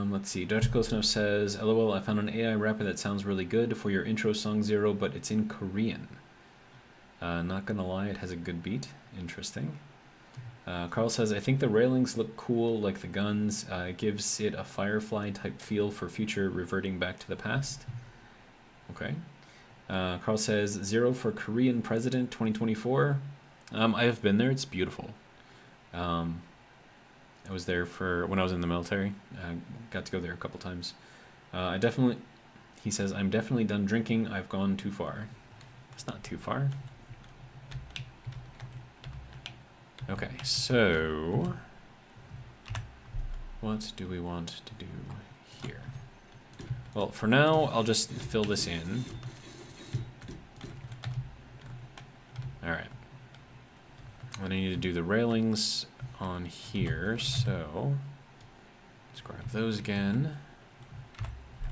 Let's see, Dr. Close Enough says, LOL, I found an AI rapper that sounds really good for your intro song 0, but it's in Korean. Not gonna lie, it has a good beat. Interesting. Carl says, I think the railings look cool, like the guns. It gives it a Firefly type feel for future reverting back to the past. Okay. Carl says, 0 for Korean President 2024. I have been there, it's beautiful. I was there for when I was in the military. Got to go there a couple times. He says, I'm definitely done drinking. I've gone too far. It's not too far. Okay, so what do we want to do here? Well, for now, I'll just fill this in. All right. And I need to do the railings on here, so let's grab those again.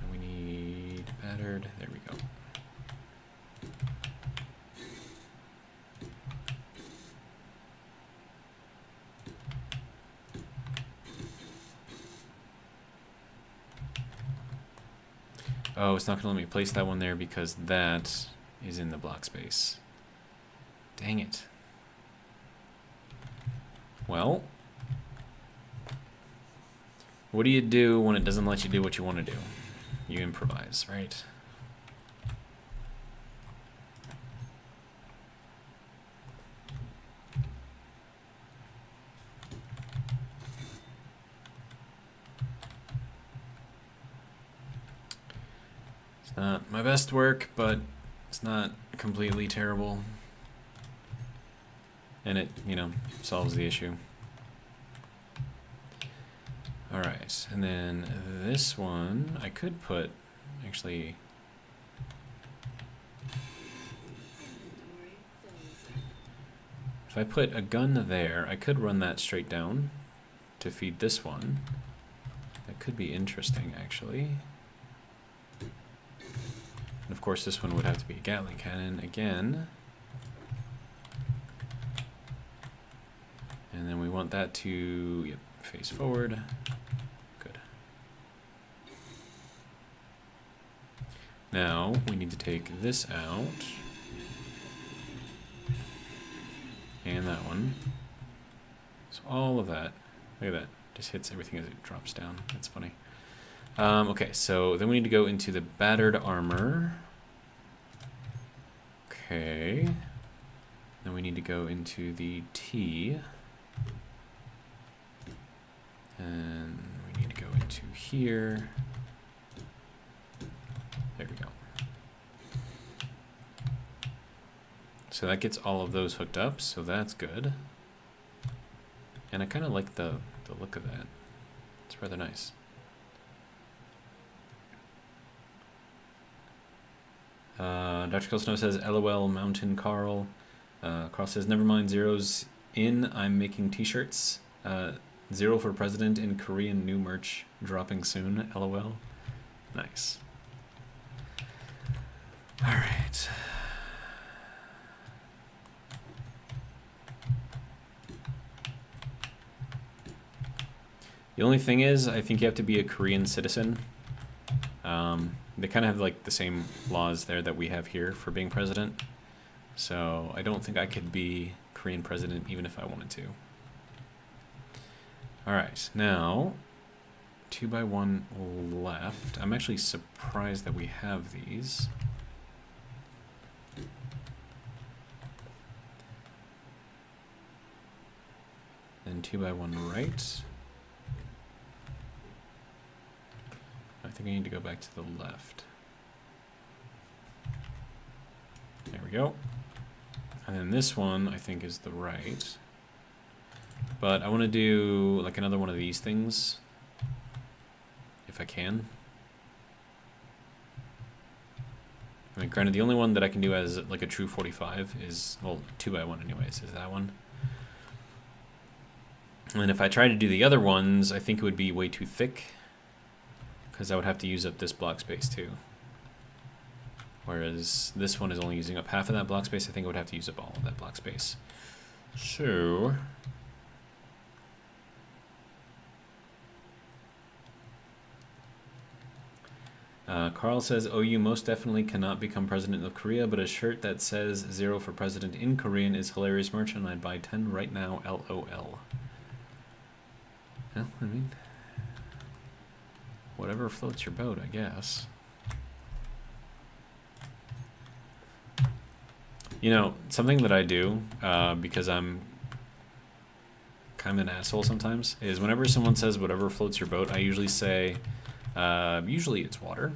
And we need battered. There we go. Oh, it's not going to let me place that one there because that is in the block space. Dang it. Well, what do you do when it doesn't let you do what you want to do? You improvise, right? It's not my best work, but it's not completely terrible. And it, you know, solves the issue. All right, and then this one, I could put, actually, if I put a gun there, I could run that straight down to feed this one. That could be interesting, actually. And of course, this one would have to be a Gatling cannon again. And then we want that to, yep, face forward. Good. Now we need to take this out. And that one. So all of that, look at that, just hits everything as it drops down. That's funny. Okay, so then we need to go into the battered armor. Okay. Then we need to go into the T. And we need to go into here. There we go. So that gets all of those hooked up, so that's good. And I kind of like the look of that. It's rather nice. Dr. Cold Snow says, LOL, Mountain Carl. Carl says, never mind, zeros in. I'm making t-shirts. Zero for president in Korean new merch dropping soon. LOL. Nice. All right. The only thing is, I think you have to be a Korean citizen. They kind of have like the same laws there that we have here for being president. So I don't think I could be Korean president even if I wanted to. All right, now 2x1 left. I'm actually surprised that we have these. Then 2x1 right. I think I need to go back to the left. There we go. And then this one, I think, is the right. But I want to do like another one of these things, if I can. I mean, granted, the only one that I can do as like a true 45 is, well, 2x1 anyways, is that one. And if I try to do the other ones, I think it would be way too thick, because I would have to use up this block space too. Whereas this one is only using up half of that block space, I think I would have to use up all of that block space. So Carl says, OU most definitely cannot become president of Korea, but a shirt that says 0 for president in Korean is hilarious merch, and I'd buy 10 right now, LOL. Well, I mean, whatever floats your boat, I guess. You know, something that I do, because I'm kind of an asshole sometimes, is whenever someone says whatever floats your boat, I usually say, usually it's water.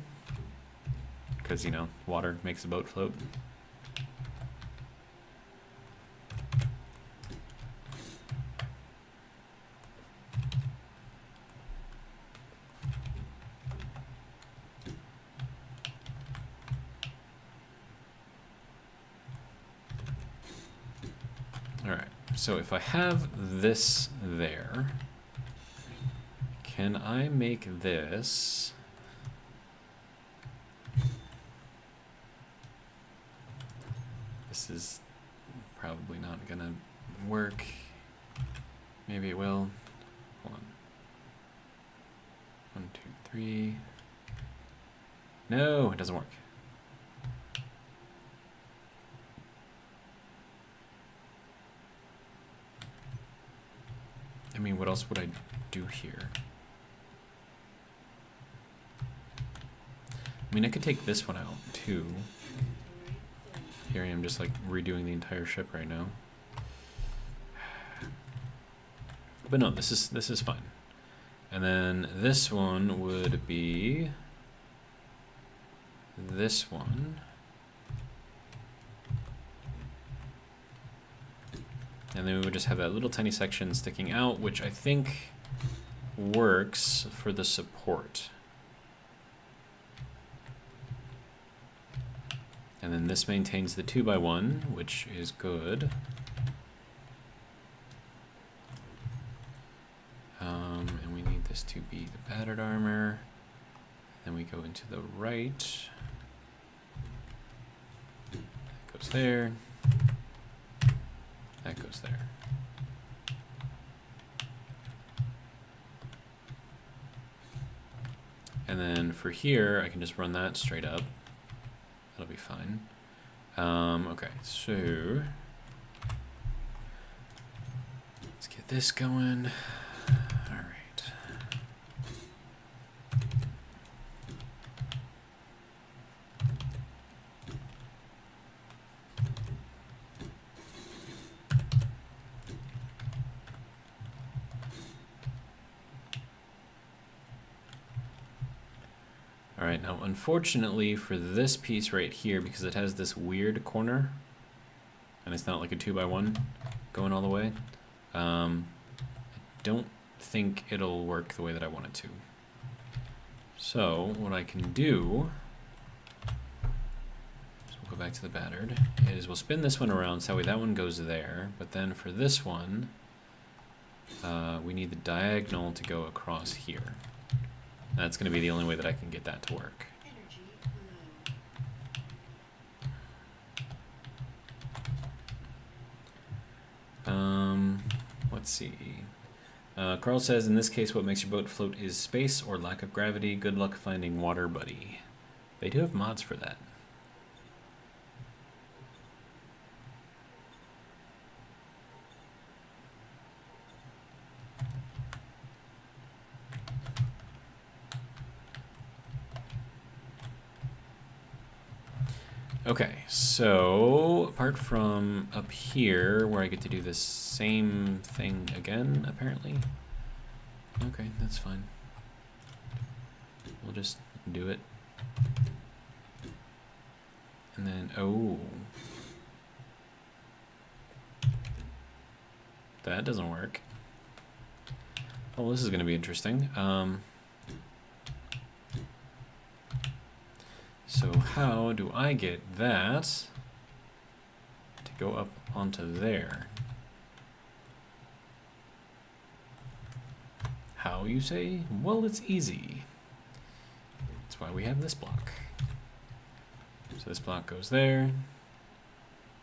Because, you know, water makes a boat float. Alright, so if I have this there, can I make this? This is probably not gonna work. Maybe it will. Hold on. 1, 2, 3. No, it doesn't work. I mean, what else would I do here? I mean, I could take this one out too. Here I am just like redoing the entire ship right now. But no, this is fine. And then this one would be this one. And then we would just have that little tiny section sticking out, which I think works for the support. And then this maintains the 2x1, which is good. And we need this to be the battered armor. Then we go into the right. That goes there. That goes there. And then for here, I can just run that straight up. That'll be fine. Okay, so let's get this going. All right. All right, now unfortunately for this piece right here, because it has this weird corner, and it's not like a 2x1 going all the way, I don't think it'll work the way that I want it to. So what I can do, so we'll go back to the battered, is we'll spin this one around so that way that one goes there, but then for this one, we need the diagonal to go across here. That's going to be the only way that I can get that to work. Let's see. Carl says, in this case, what makes your boat float is space or lack of gravity. Good luck finding water, buddy. They do have mods for that. Okay, so apart from up here, where I get to do the same thing again, apparently. Okay, that's fine. We'll just do it. And then, oh. That doesn't work. Oh, this is going to be interesting. So how do I get that to go up onto there? How, you say? Well, it's easy. That's why we have this block. So this block goes there.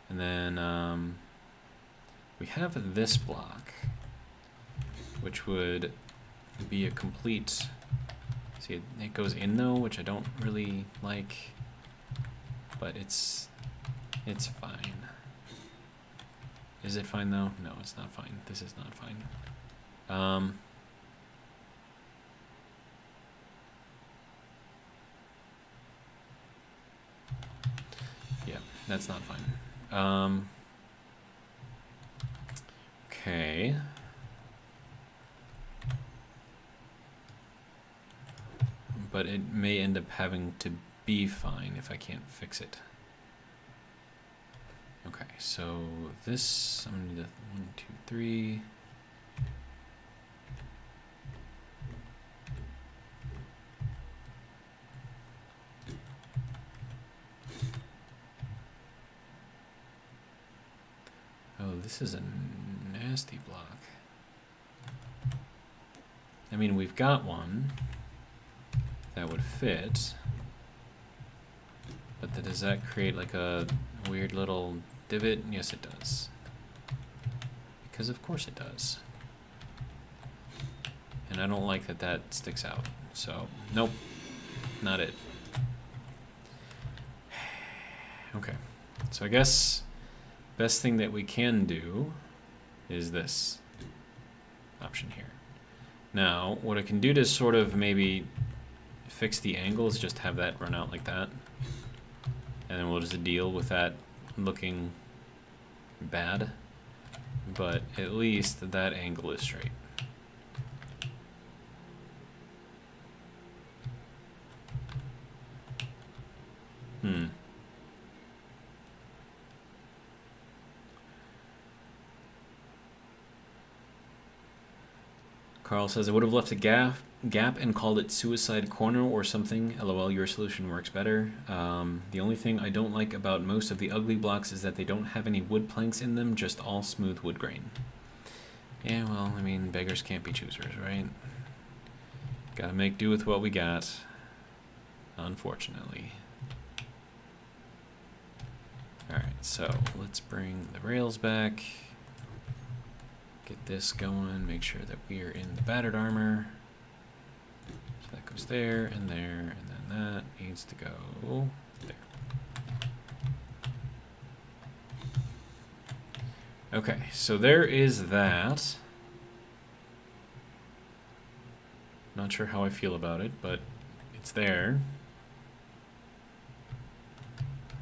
And then we have this block, which would be a complete... See, it goes in though, which I don't really like, but it's fine. Is it fine though? No, it's not fine. This is not fine. Yeah, that's not fine. Okay. But it may end up having to be fine if I can't fix it. Okay, so this, I'm gonna need a 1, 2, 3. Oh, this is a nasty block. I mean, we've got one that would fit, but does that create like a weird little divot? Yes, it does. Because of course it does. And I don't like that that sticks out. So, nope, not it. Okay, so I guess best thing that we can do is this option here. Now, what I can do to sort of maybe fix the angle is just have that run out like that, and then we'll just deal with that looking bad, but at least that angle is straight. Carl says, I would have left a gap and called it Suicide Corner or something. LOL, your solution works better. The only thing I don't like about most of the ugly blocks is that they don't have any wood planks in them, just all smooth wood grain. Yeah, well, I mean, beggars can't be choosers, right? Gotta make do with what we got, unfortunately. Alright, so let's bring the rails back. Get this going, make sure that we are in the battered armor. So that goes there, and then that needs to go there. Okay, so there is that. Not sure how I feel about it, but it's there.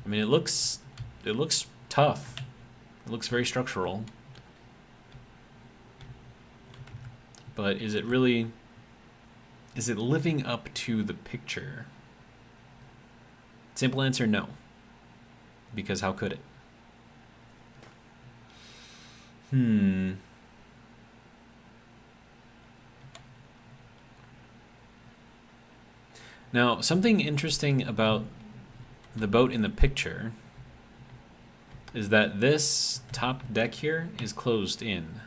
I mean, it looks tough. It looks very structural. But is it living up to the picture? Simple answer, no. Because how could it? Now, something interesting about the boat in the picture is that this top deck here is closed in.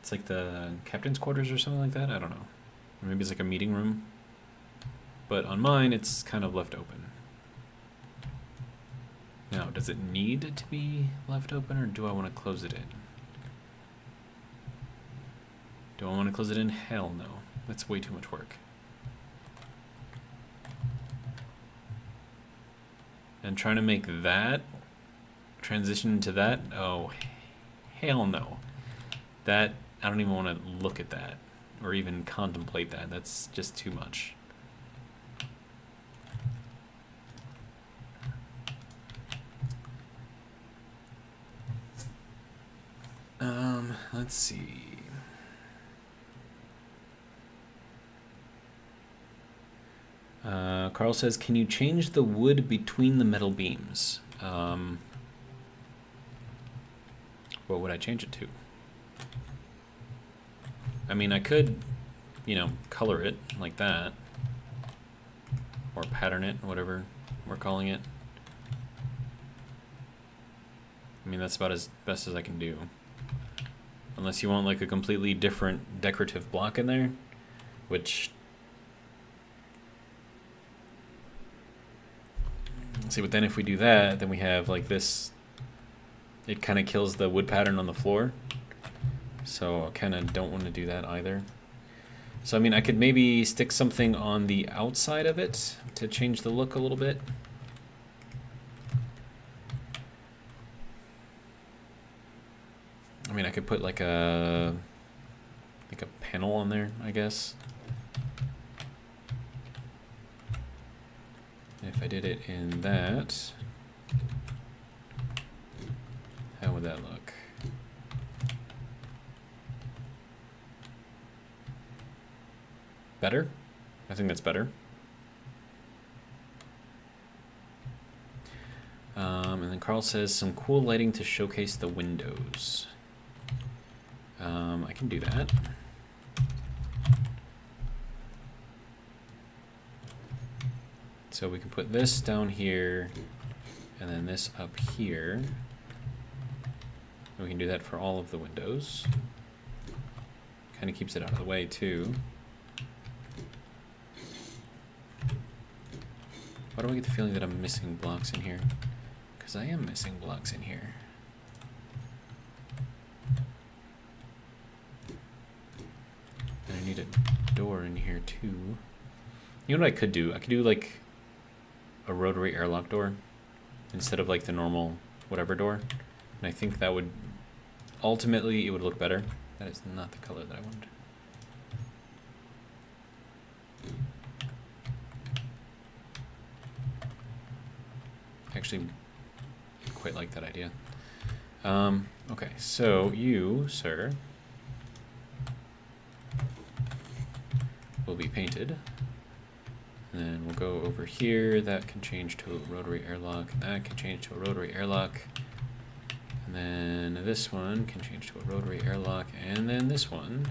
It's like the captain's quarters or something like that. I don't know. Or maybe it's like a meeting room. But on mine, it's kind of left open. Now, does it need to be left open, or do I want to close it in? Do I want to close it in? Hell no. That's way too much work. And trying to make that transition into that? Oh, hell no. That, I don't even want to look at that or even contemplate that. That's just too much. Let's see. Carl says, can you change the wood between the metal beams? What would I change it to? I mean, I could, you know, color it like that. Or pattern it, whatever we're calling it. I mean, that's about as best as I can do. Unless you want like a completely different decorative block in there, which... See, but then if we do that, then we have like this, it kind of kills the wood pattern on the floor. So I kind of don't want to do that either. So I mean, I could maybe stick something on the outside of it to change the look a little bit. I mean, I could put like a panel on there, I guess. If I did it in that, how would that look? Better? I think that's better. And then Carl says, some cool lighting to showcase the windows. I can do that. So we can put this down here, and then this up here. And we can do that for all of the windows. Kind of keeps it out of the way too. Why do I get the feeling that I'm missing blocks in here? Because I am missing blocks in here. And I need a door in here too. You know what I could do? I could do like a rotary airlock door instead of like the normal whatever door. And I think that would, ultimately, it would look better. That is not the color that I wanted. Actually, quite like that idea. Okay, so you, sir, will be painted. And then we'll go over here. That can change to a rotary airlock. And that can change to a rotary airlock. And then this one can change to a rotary airlock. And then this one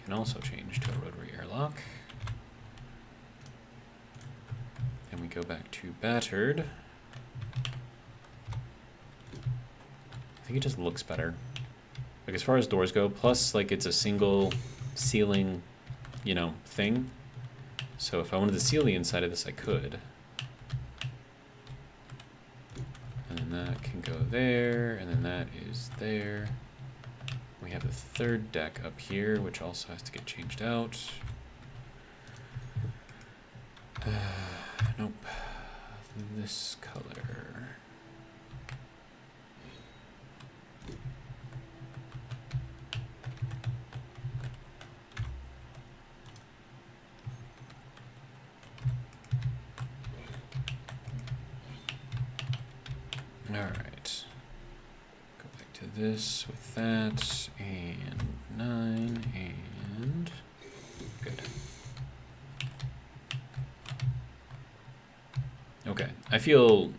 can also change to a rotary airlock. And we go back to battered. I think it just looks better. Like as far as doors go, plus like it's a single ceiling, you know, thing. So if I wanted to seal the inside of this, I could. And then that can go there, and then that is there. We have the third deck up here, which also has to get changed out. Nope. This color. Alright. Go back to this with that, and 9, and good. Okay, I feel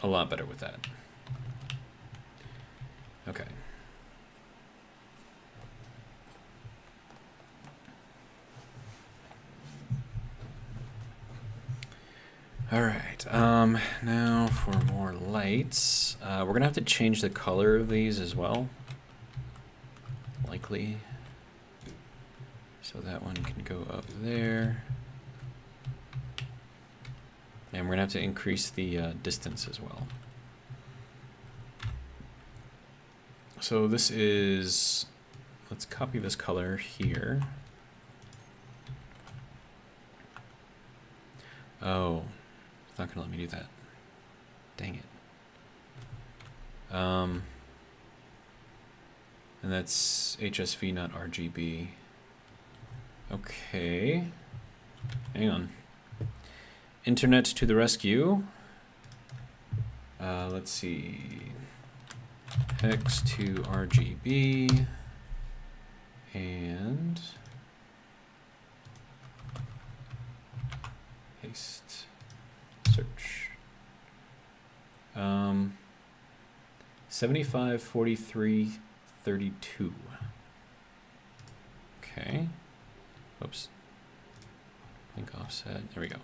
a lot better with that. Okay. All right, now for more lights. We're gonna have to change the color of these as well. Likely. So that one can go up there. And we're gonna have to increase the distance as well. So this is, let's copy this color here. Oh, it's not gonna let me do that. Dang it. And that's HSV, not RGB. Okay. Hang on. Internet to the rescue. Let's see. Hex to RGB. And paste. Search. 75, 43, 32. Okay. Oops. Link offset. There we go.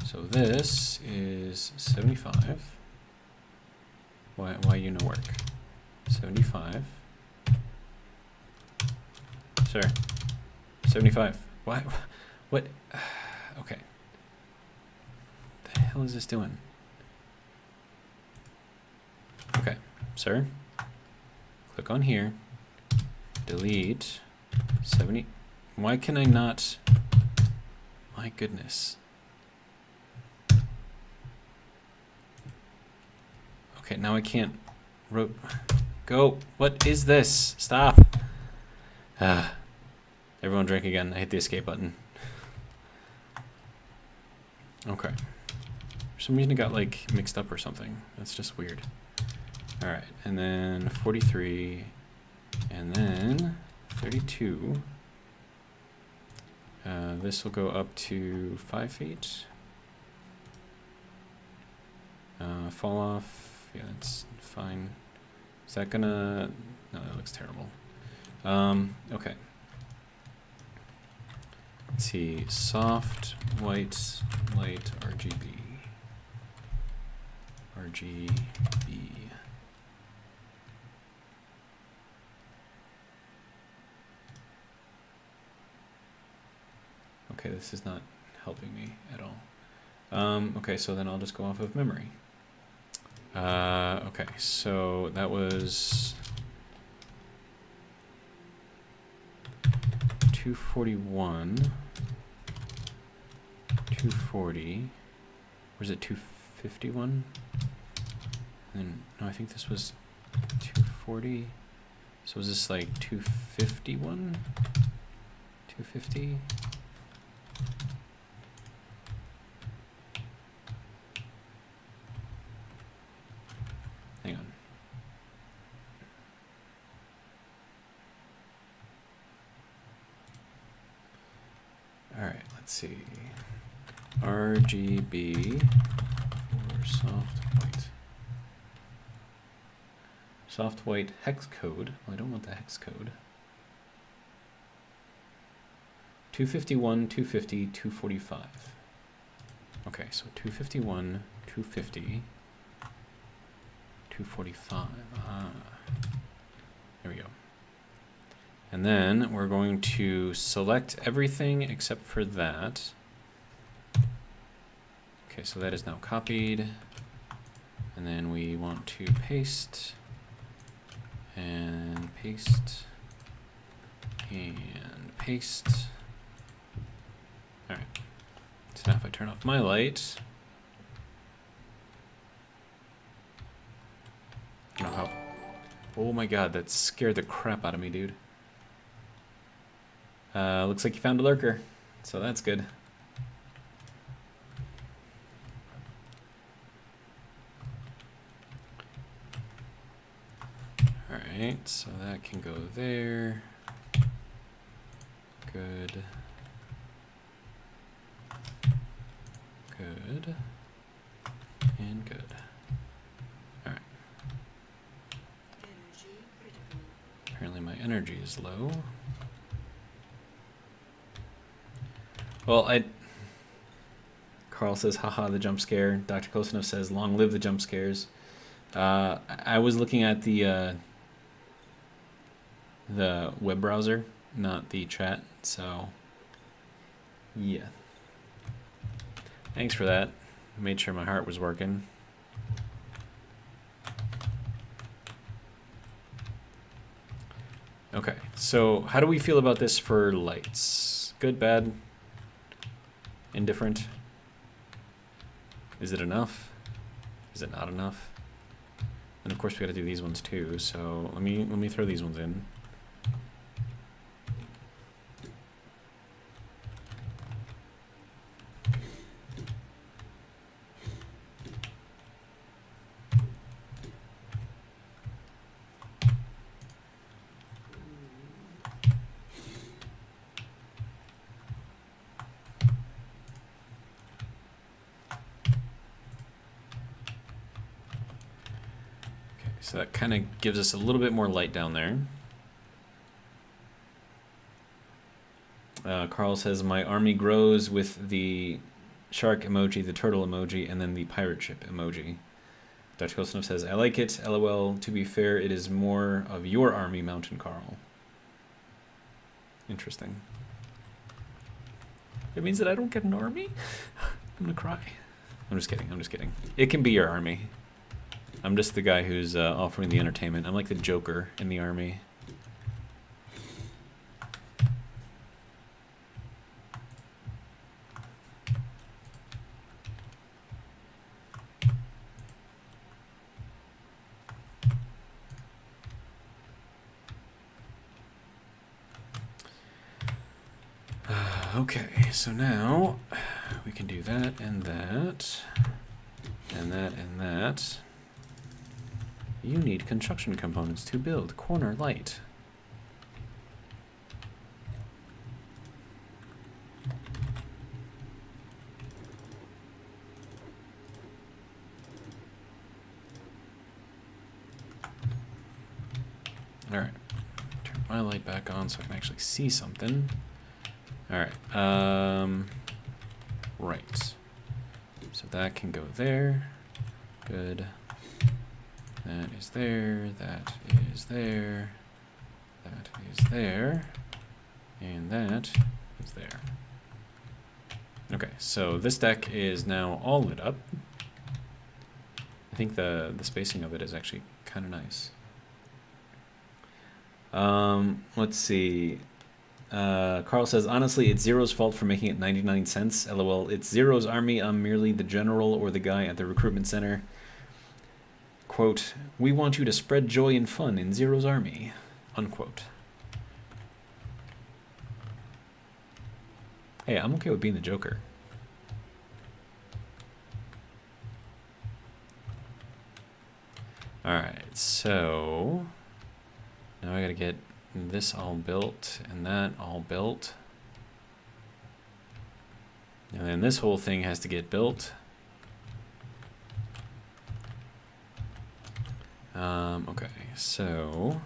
So this is 75. Why you no work? 75. Sir. 75. Why? What? Okay. What the hell is this doing? Okay, sir. Click on here. Delete 70. Why can I not? My goodness. Okay, now I can't. Go. What is this? Stop. Everyone drink again. I hit the escape button. Okay. For some reason it got like mixed up or something. That's just weird. All right, and then 43, and then 32. This will go up to 5 feet. Fall off, yeah, that's fine. Is that gonna, no, that looks terrible. Okay. Let's see, soft, white, light, RGB. RGB. Okay, this is not helping me at all. Okay, so then I'll just go off of memory. Okay, so that was 241, 240, or is it 251? And no, I think this was 240. So was this like 251? 250? Hang on. All right, let's see. RGB for soft white. Soft white hex code. Well, I don't want the hex code. 251, 250, 245. Okay, so 251, 250, 245. There we go. And then we're going to select everything except for that. Okay, so that is now copied. And then we want to paste and paste and paste. All right. So now if I turn off my light, I don't know how. Oh my god, that scared the crap out of me, dude. Looks like you found a lurker, so that's good. Alright, so that can go there. Good. Good. And good. Alright. Apparently my energy is low. Well, Carl says, haha, the jump scare. Dr. Close Enough says, long live the jump scares. I was looking at the web browser, not the chat, so yeah. Thanks for that. Made sure my heart was working. Okay, so how do we feel about this for lights? Good, bad, indifferent? Is it enough? Is it not enough? And of course we gotta do these ones too, so let me throw these ones in. So that kind of gives us a little bit more light down there. Carl says, my army grows with the shark emoji, the turtle emoji, and then the pirate ship emoji. Dr. Kosnov says, I like it. LOL. To be fair, it is more of your army, Mountain Carl. Interesting. It means that I don't get an army? I'm gonna cry. I'm just kidding. I'm just kidding. It can be your army. I'm just the guy who's offering the entertainment. I'm like the Joker in the army. Okay, so now we can do that and that and that and that. You need construction components to build corner light. All right, turn my light back on so I can actually see something. All right, right. So that can go there. Good. That is there, that is there, that is there, and that is there. Okay, so this deck is now all lit up. I think the spacing of it is actually kind of nice. Let's see. Carl says, honestly, it's Zero's fault for making it 99 cents. LOL, it's Zero's army. I'm merely the general or the guy at the recruitment center. Quote, we want you to spread joy and fun in Zero's army, unquote. Hey, I'm okay with being the Joker. Alright, so now I gotta get this all built and that all built. And then this whole thing has to get built. Okay, so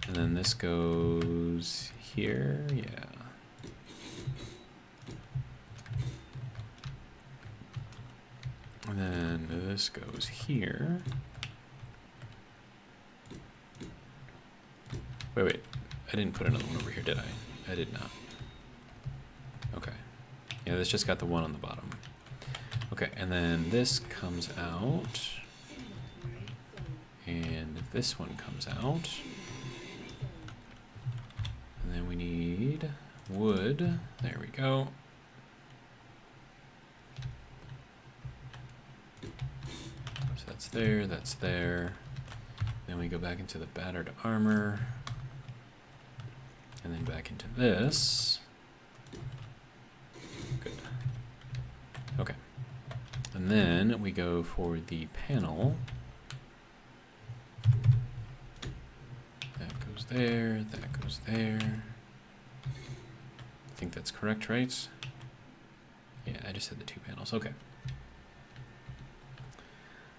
and then this goes here, yeah. And then this goes here. Wait, I didn't put another one over here, did I? I did not. Okay. Yeah, this just got the one on the bottom. Okay, and then this comes out. And this one comes out. And then we need wood. There we go. So that's there, that's there. Then we go back into the battered armor. And then back into this. Good. Okay. And then we go for the panel. That goes there, that goes there. think that's correct, right? Yeah, I just had the 2 panels. Okay.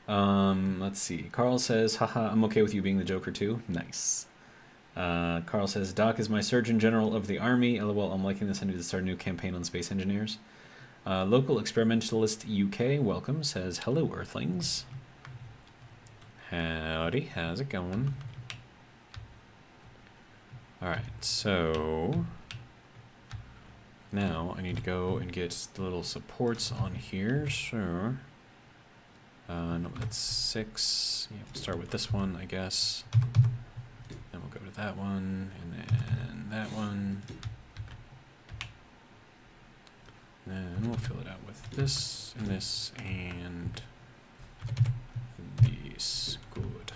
Let's see. Carl says, haha, I'm okay with you being the Joker too. Nice. Carl says, Doc is my Surgeon General of the Army. LOL, I'm liking this. I need to start a new campaign on space engineers. Local Experimentalist UK, welcome, says, hello, Earthlings. Howdy, how's it going? Alright, so now I need to go and get the little supports on here, sure. No, that's 6. Yeah, we'll start with this one, I guess. Then we'll go to that one, and then that one. Then we'll fill it out with this, and this, and these. Good.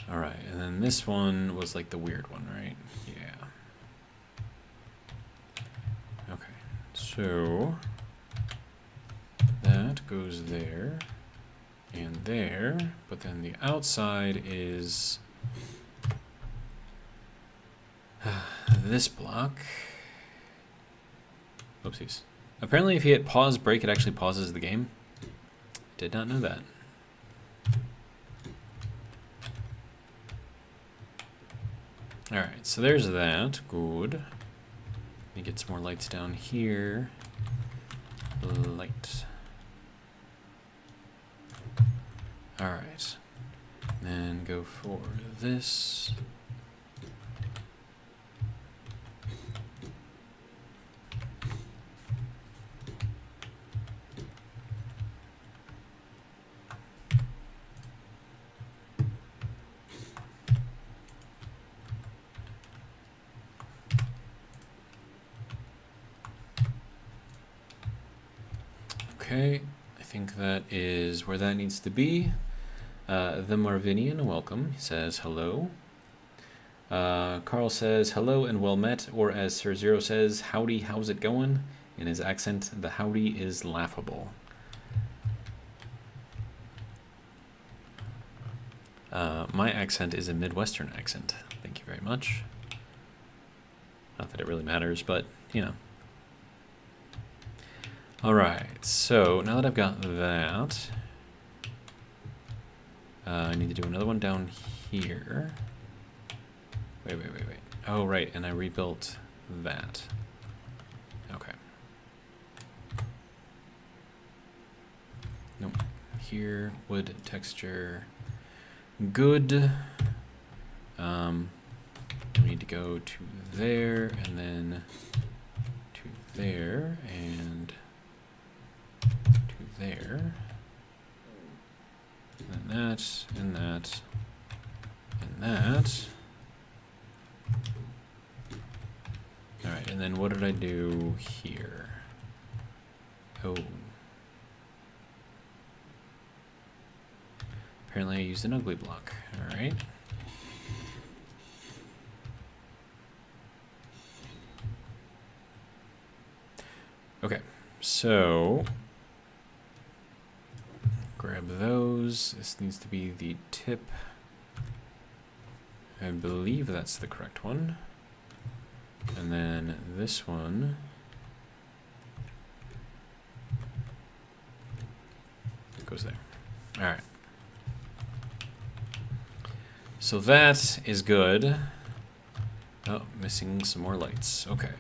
Alright, and then this one was like the weird one, right? Yeah. Okay, so that goes there and there, but then the outside is this block. Oopsies. Apparently if you hit pause break, it actually pauses the game. Did not know that. Alright, so there's that. Good. Let me get some more lights down here. Light. Alright. Then go for this. Okay, I think that is where that needs to be. The Marvinian, welcome, he says hello. Carl says hello and well met, or as Sir Zero says, howdy, how's it going? In his accent, the howdy is laughable. My accent is a Midwestern accent. Thank you very much. Not that it really matters, but, you know. Alright, so now that I've got that, I need to do another one down here. Wait. Oh, right, and I rebuilt that. Okay. Nope. Here, wood texture. Good. We need to go to there, and then to there, and to there. And that, and that, and that. Alright, and then what did I do here? Oh. Apparently I used an ugly block. Alright. Okay, so grab those. This needs to be the tip. I believe that's the correct one. And then this one. Goes there. All right. So that is good. Oh, missing some more lights. Okay,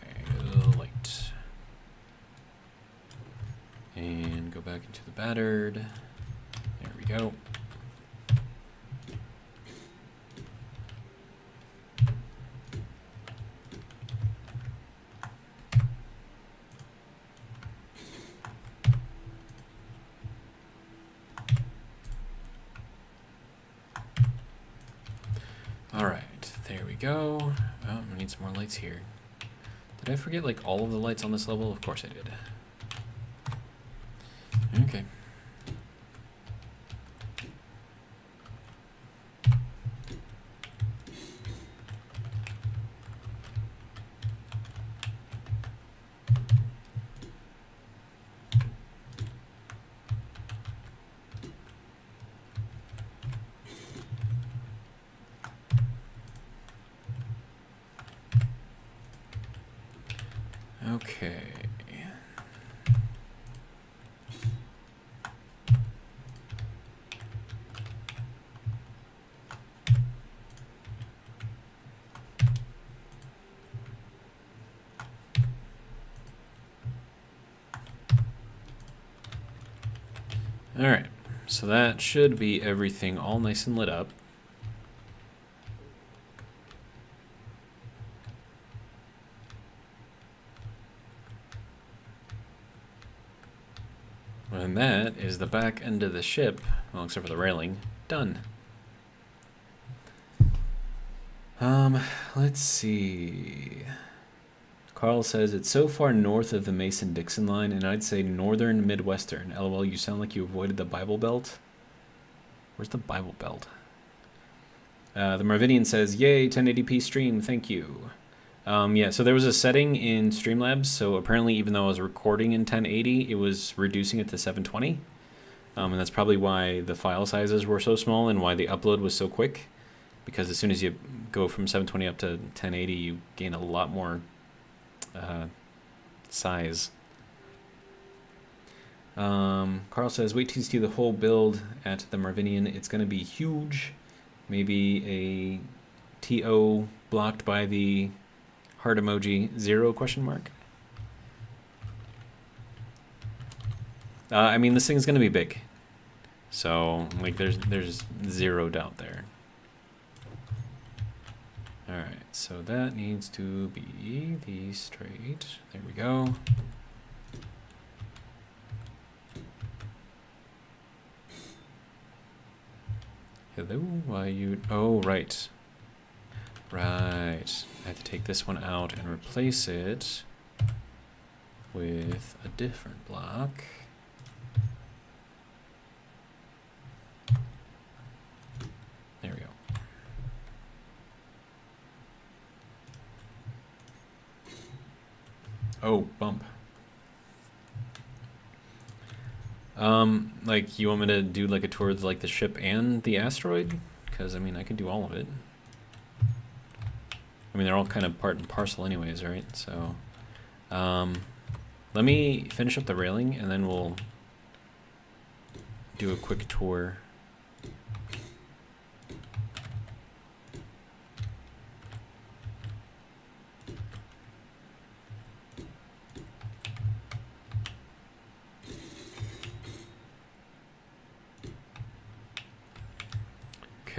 light. And go back into the battered. There we go. All right, there we go. Oh, we need some more lights here. Did I forget like all of the lights on this level? Of course I did. Okay. Okay. All right, so that should be everything all nice and lit up. And that is the back end of the ship, well, except for the railing, done. Let's see. Carl says, it's so far north of the Mason-Dixon line, and I'd say northern Midwestern. LOL, you sound like you avoided the Bible Belt. Where's the Bible Belt? The Marvidian says, yay, 1080p stream, thank you. Yeah, so there was a setting in Streamlabs, so apparently even though I was recording in 1080, it was reducing it to 720. And that's probably why the file sizes were so small and why the upload was so quick. Because as soon as you go from 720 up to 1080, you gain a lot more size. Carl says, wait till you see the whole build at the Marvinian. It's going to be huge. Maybe a TO blocked by the heart emoji 0 question mark. I mean, this thing's going to be big. So, like, there's zero doubt there. Alright, so that needs to be the straight. There we go. Hello, why you... Oh, right. Right. I have to take this one out and replace it with a different block. There we go. Oh, bump. Like, you want me to do like a tour of like the ship and the asteroid? Because, I mean, I could do all of it. I mean, they're all kind of part and parcel anyways, right? So, let me finish up the railing and then we'll do a quick tour.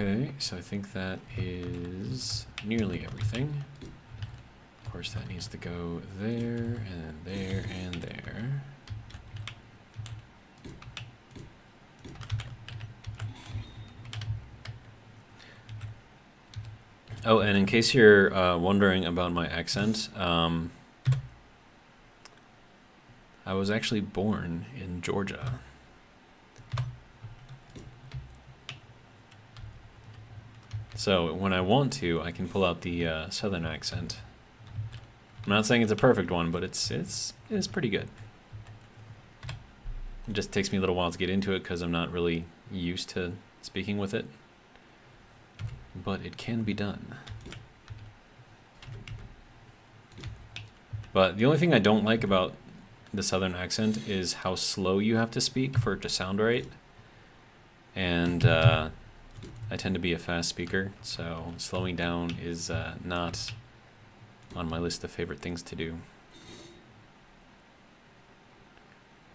Okay, so I think that is nearly everything. Of course, that needs to go there, and then there, and there. Oh, and in case you're wondering about my accent, I was actually born in Georgia. So when I want to, I can pull out the southern accent. I'm not saying it's a perfect one, but it's pretty good. It just takes me a little while to get into it because I'm not really used to speaking with it. But it can be done. But the only thing I don't like about the southern accent is how slow you have to speak for it to sound right. And I tend to be a fast speaker, so slowing down is not on my list of favorite things to do.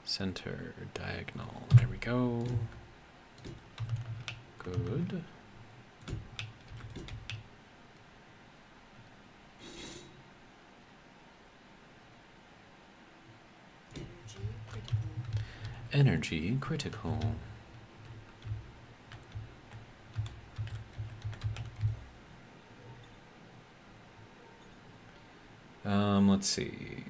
Center, diagonal, there we go. Good. Energy critical. Let's see.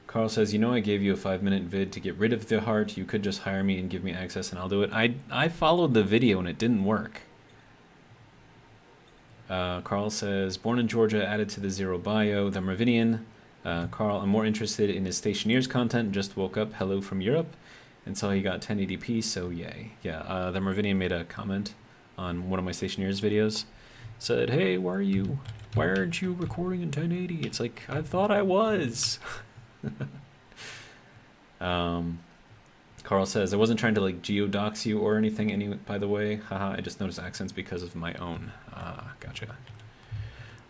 Carl says, you know I gave you a 5-minute vid to get rid of the heart. You could just hire me and give me access and I'll do it. I followed the video and it didn't work. Carl says, born in Georgia, added to the 0 bio. The Marvinian. Carl, I'm more interested in his Stationeers content. Just woke up. Hello from Europe. And so he got 1080p, so yay. Yeah, the Marvinian made a comment on one of my Stationeers videos. Said, hey, where are you? Why aren't you recording in 1080? It's like, I thought I was. Carl says, I wasn't trying to like geodox you or anything, by the way. Haha, I just noticed accents because of my own. Ah, gotcha.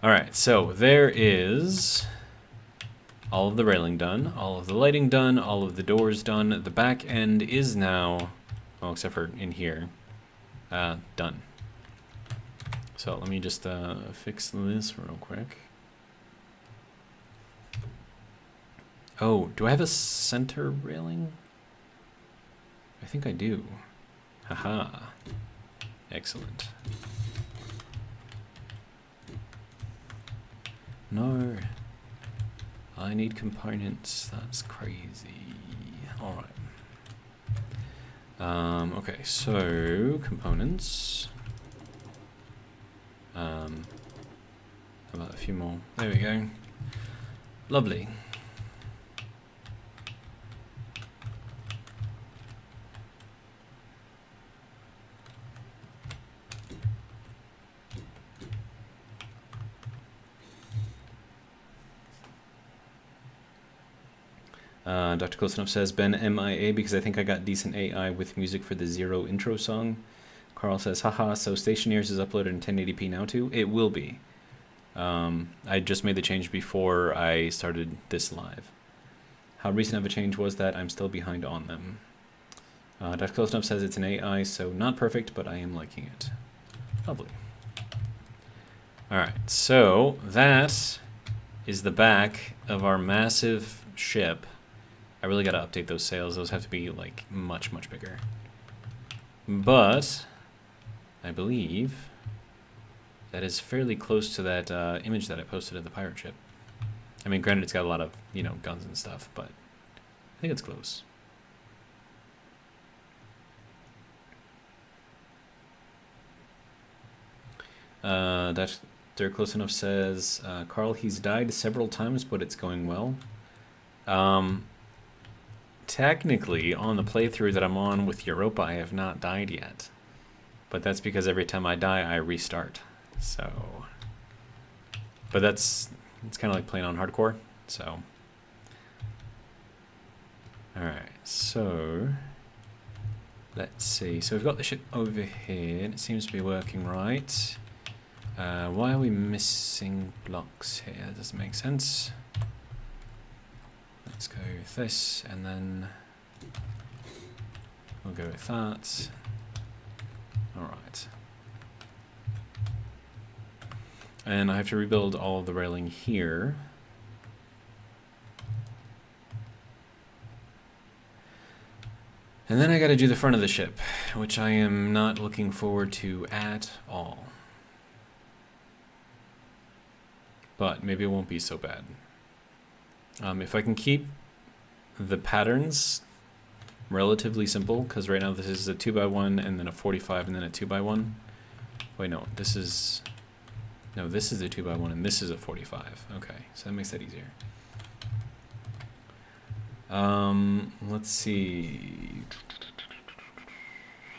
Alright, so there is all of the railing done, all of the lighting done, all of the doors done. The back end is now, well, except for in here, done. So let me just fix this real quick. Oh, do I have a center railing? I think I do. Haha. Excellent. No. I need components. That's crazy. Alright. Okay, so components. How about a few more? There we go. Lovely. Dr. Close Enough says, Ben MIA because I think I got decent AI with music for the Zero intro song. Carl says, haha, so Stationeers is uploaded in 1080p now too? It will be. I just made the change before I started this live. How recent of a change was that? I'm still behind on them. Dr. Close Enough says it's an AI, so not perfect, but I am liking it. Lovely. Alright, so that is the back of our massive ship. I really gotta update those sails. Those have to be like much, much bigger. But I believe that is fairly close to that image that I posted of the pirate ship. I mean, granted, it's got a lot of, you know, guns and stuff, but I think it's close. They're close enough says, Carl, he's died several times, but it's going well. Technically, on the playthrough that I'm on with Europa, I have not died yet. But that's because every time I die, I restart. So, but it's kind of like playing on hardcore. So, all right. So, let's see. So we've got the ship over here. It seems to be working right. Why are we missing blocks here? That doesn't make sense. Let's go with this, and then we'll go with that. All right. And I have to rebuild all of the railing here. And then I got to do the front of the ship, which I am not looking forward to at all. But maybe it won't be so bad. If I can keep the patterns relatively simple, because right now this is a 2x1 and then a 45 and then a 2x1. Wait, no, this is a 2x1 and this is a 45. Okay, so that makes that easier. Let's see.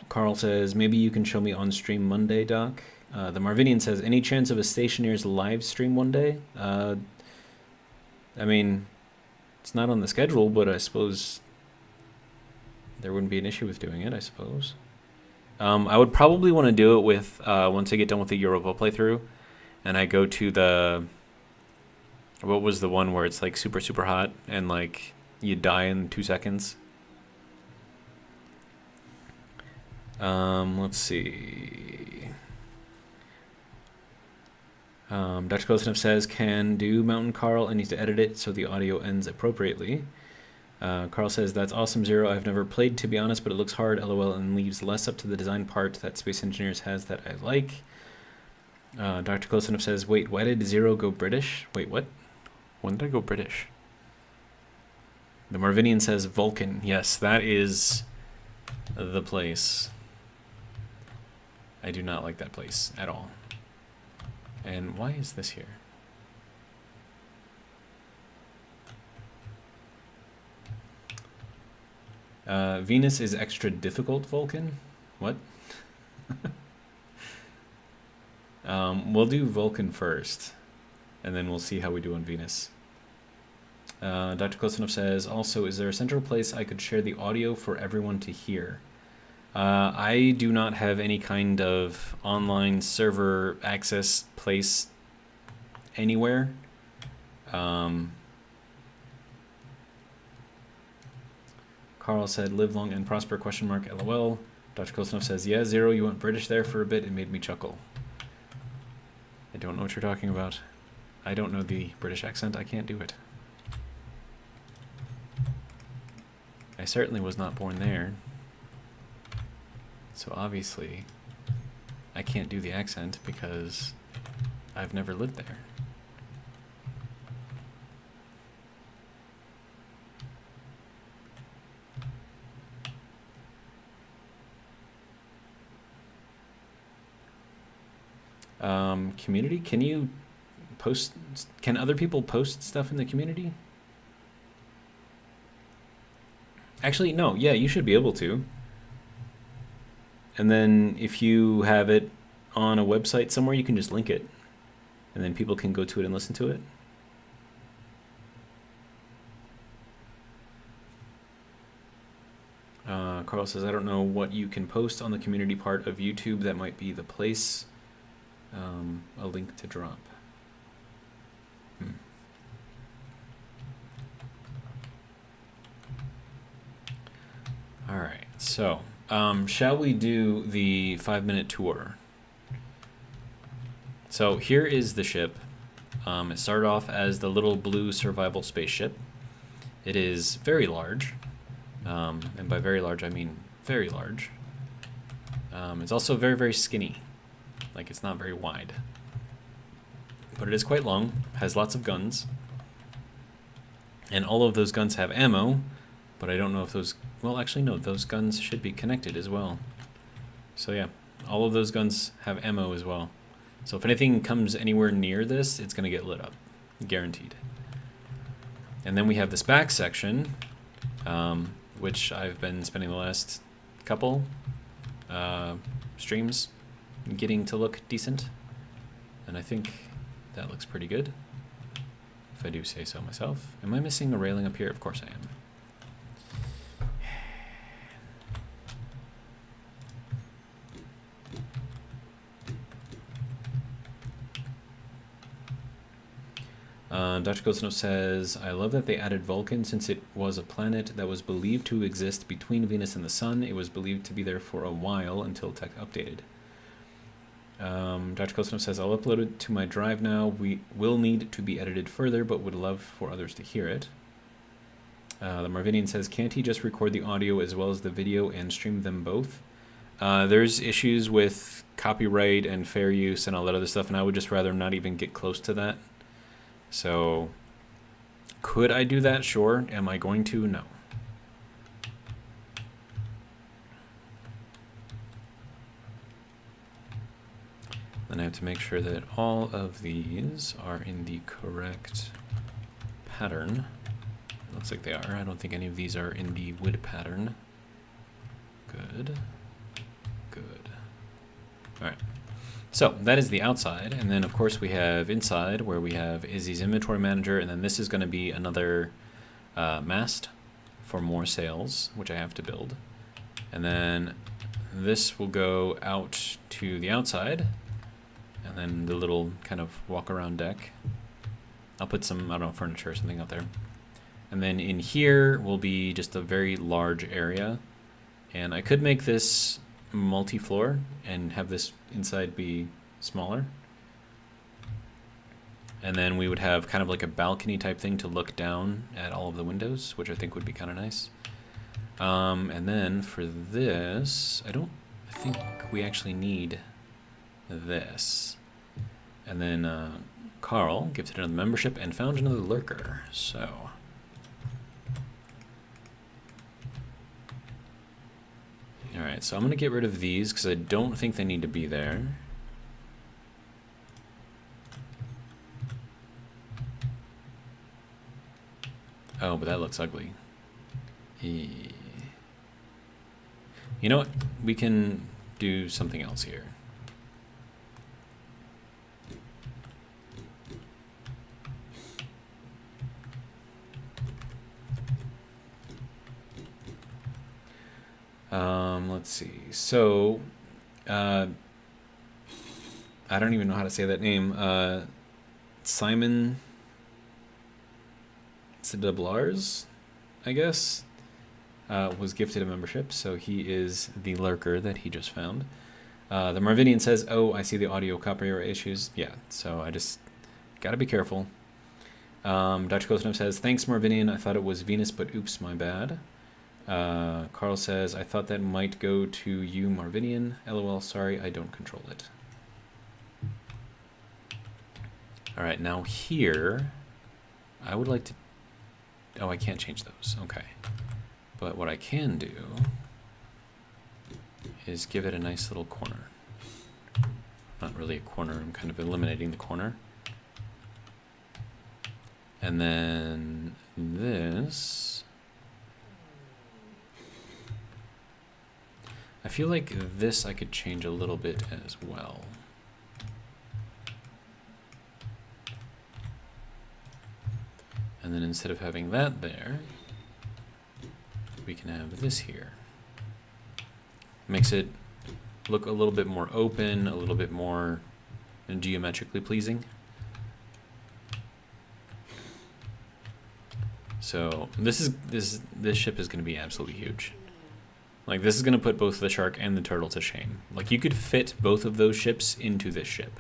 Carl says, maybe you can show me on stream Monday, Doc. The Marvinian says, any chance of a Stationeers live stream one day? I mean, it's not on the schedule, but I suppose there wouldn't be an issue with doing it, I suppose. I would probably want to do it with, once I get done with the Europa playthrough, and I go to the, what was the one where it's like super, super hot, and like, you die in 2 seconds? Let's see. Dr. Kosinov says, can do Mountain Carl. I need to edit it so the audio ends appropriately. Carl says, that's awesome, Zero. I've never played, to be honest, but it looks hard, lol, and leaves less up to the design part that Space Engineers has that I like. Dr. Kosinov says, wait, why did Zero go British? Wait, what? When did I go British? The Marvinian says, Vulcan. Yes, that is the place. I do not like that place at all. And why is this here? Venus is extra difficult, Vulcan? What? We'll do Vulcan first. and then we'll see how we do on Venus. Dr. Close Enough says, also, is there a central place I could share the audio for everyone to hear? I do not have any kind of online server access place anywhere. Carl said, live long and prosper, question mark, LOL. Dr. Close Enough says, yeah, Zero, you went British there for a bit. It made me chuckle. I don't know what you're talking about. I don't know the British accent. I can't do it. I certainly was not born there. So obviously, I can't do the accent because I've never lived there. Community? Can you post? Can other people post stuff in the community? Actually, no. Yeah, you should be able to. And then if you have it on a website somewhere, you can just link it. And then people can go to it and listen to it. Carl says, I don't know what you can post on the community part of YouTube. That might be the place. A link to drop. All right, so shall we do the 5-minute tour? So here is the ship. It started off as the little blue survival spaceship. It is very large, and by very large I mean very large. It's also very, very skinny. Like, it's not very wide. But it is quite long, has lots of guns. And all of those guns have ammo, but I don't know if those... Well, actually, no, those guns should be connected as well. So yeah, all of those guns have ammo as well. So if anything comes anywhere near this, it's going to get lit up. Guaranteed. And then we have this back section, which I've been spending the last couple streams getting to look decent, and I think that looks pretty good, if I do say so myself. Am I missing a railing up here? Of course I am. Dr. Gosno says, I love that they added Vulcan since it was a planet that was believed to exist between Venus and the Sun. It was believed to be there for a while until tech updated. Dr. Kosnov says, I'll upload it to my drive now. We will need to be edited further, but would love for others to hear it. The Marvinian says, can't he just record the audio as well as the video and stream them both? There's issues with copyright and fair use and all that other stuff, and I would just rather not even get close to that. So, could I do that? Sure. Am I going to? No. Then I have to make sure that all of these are in the correct pattern. It looks like they are. I don't think any of these are in the wood pattern. Good. Good. All right. So that is the outside. And then, of course, we have inside where we have Izzy's inventory manager. And then this is going to be another mast for more sails, which I have to build. And then this will go out to the outside. And then the little kind of walk around deck. I'll put some, I don't know, furniture or something out there. And then in here will be just a very large area. And I could make this multi-floor and have this inside be smaller. And then we would have kind of like a balcony type thing to look down at all of the windows, which I think would be kind of nice. And then for this, I think we actually need this. And then Carl gifted another membership and found another lurker. So alright, so I'm gonna get rid of these because I don't think they need to be there. Oh, but that looks ugly. You know what? We can do something else here. Let's see. So, I don't even know how to say that name. Simon Cidablars, I guess, was gifted a membership, so he is the lurker that he just found. The Marvinian says, "Oh, I see the audio copyright issues." Yeah, so I just gotta be careful. Dr. Kostanov says, "Thanks, Marvinian. I thought it was Venus, but oops, my bad." Carl says, "I thought that might go to you, Marvinian. LOL, sorry, I don't control it." All right, now here, I would like to... Oh, I can't change those. Okay. But what I can do is give it a nice little corner. Not really a corner, I'm kind of eliminating the corner. And then this... I feel like this I could change a little bit as well. And then instead of having that there, we can have this here. Makes it look a little bit more open, a little bit more geometrically pleasing. So this ship is going to be absolutely huge. Like, this is going to put both the shark and the turtle to shame. Like, you could fit both of those ships into this ship.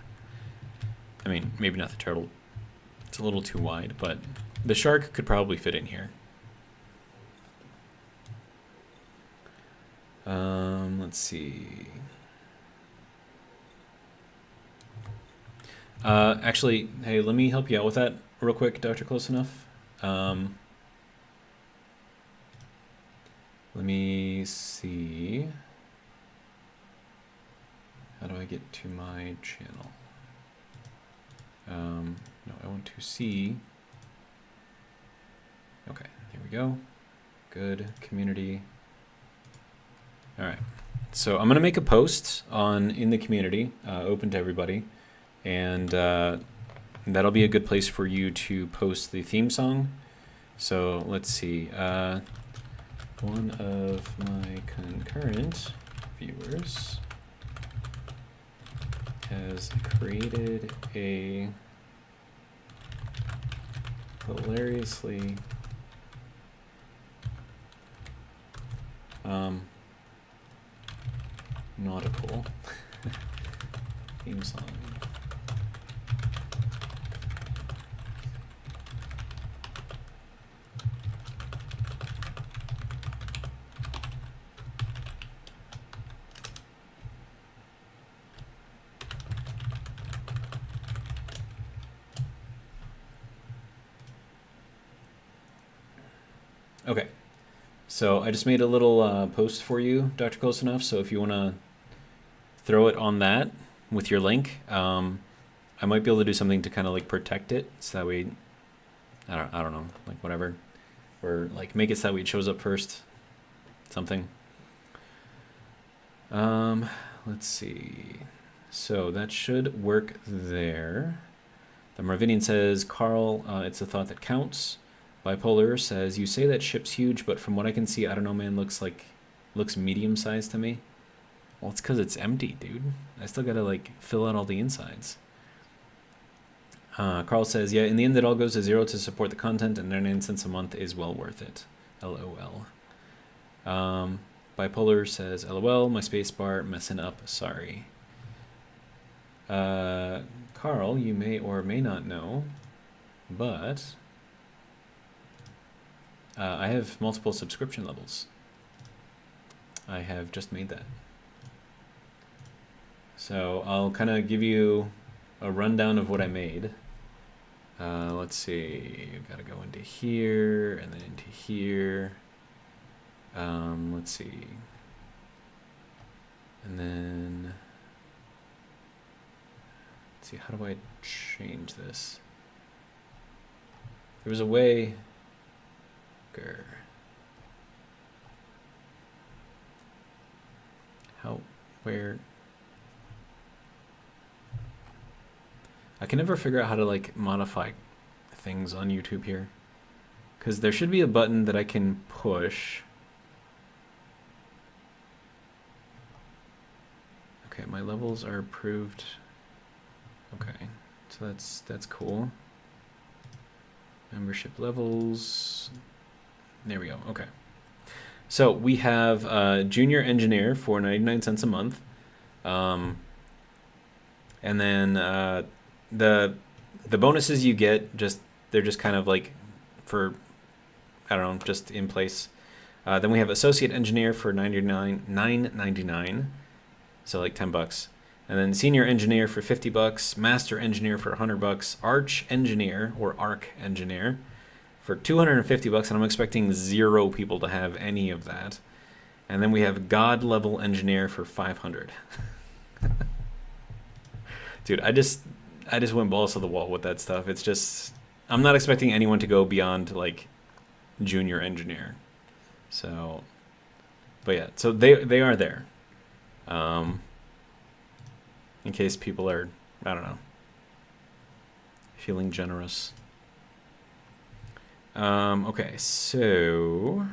I mean, maybe not the turtle. It's a little too wide, but the shark could probably fit in here. Let's see. Actually, hey, let me help you out with that real quick, Dr. Close Enough. Let me see. How do I get to my channel? No, I want to see. Okay, here we go. Good, community. All right, so I'm gonna make a post in the community, open to everybody, and that'll be a good place for you to post the theme song. So let's see. One of my concurrent viewers has created a hilariously nautical theme song. Okay, so I just made a little post for you, Dr. Close Enough. So if you want to throw it on that with your link, I might be able to do something to kind of like protect it, so that way, I don't know, like whatever, or like make it so that way it shows up first, something. Let's see. So that should work there. The Marvinian says, "Carl, it's a thought that counts." Bipolar says, "You say that ship's huge, but from what I can see, I don't know, man, looks medium-sized to me." Well, it's because it's empty, dude. I still gotta like fill out all the insides. Carl says, "Yeah, in the end, it all goes to zero to support the content, and 99 cents a month is well worth it." LOL. Bipolar says, "LOL, my spacebar messing up, sorry." Carl, you may or may not know, but I have multiple subscription levels. I have just made that. So I'll kind of give you a rundown of what I made. Let's see, I've got to go into here and then into here. Let's see. And then, let's see, how do I change this? There was a way. How, where? I can never figure out how to like modify things on YouTube here, because there should be a button that I can push Okay, my levels are approved. Okay, so that's cool. Membership levels. There we go. Okay. So we have junior engineer for 99 cents a month. And then the bonuses you get, they're just kind of like for, I don't know, just in place. Then we have associate engineer for $9.99, so like $10. And then senior engineer for $50, master engineer for $100, arch engineer or arc engineer for $250, and I'm expecting 0 people to have any of that. And then we have god level engineer for $500. Dude, I just went balls to the wall with that stuff. It's just, I'm not expecting anyone to go beyond like junior engineer. So, but yeah, so they are there. In case people are, I don't know, feeling generous. Okay, so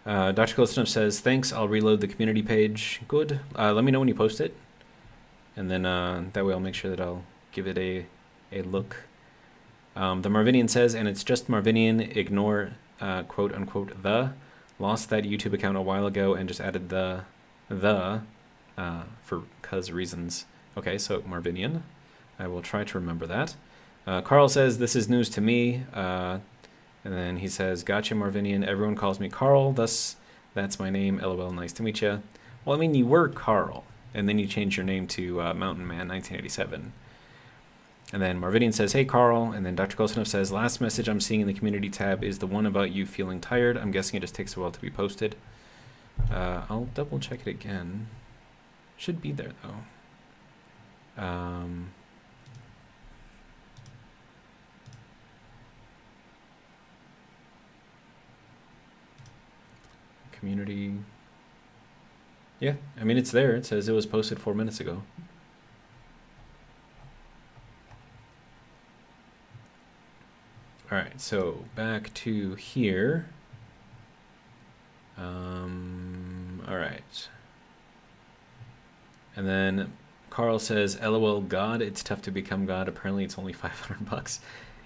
Dr. Goldstone says, thanks, I'll reload the community page. Good. Let me know when you post it. And then that way I'll make sure that I'll give it a look. The Marvinian says, and it's just Marvinian, ignore quote unquote the. Lost that YouTube account a while ago and just added the for cause reasons. Okay, so Marvinian. I will try to remember that. Carl says, this is news to me. And then he says, gotcha, Marvinian. Everyone calls me Carl, thus that's my name. LOL, nice to meet you. Well, I mean, you were Carl, and then you changed your name to Mountain Man 1987. And then Marvinian says, hey, Carl. And then Dr. Kolsonov says, last message I'm seeing in the community tab is the one about you feeling tired. I'm guessing it just takes a while to be posted. I'll double check it again. Should be there, though. Community. Yeah, I mean, it's there. It says it was posted 4 minutes ago. All right, so back to here. All right. And then Carl says, LOL, God, it's tough to become God. Apparently it's only $500.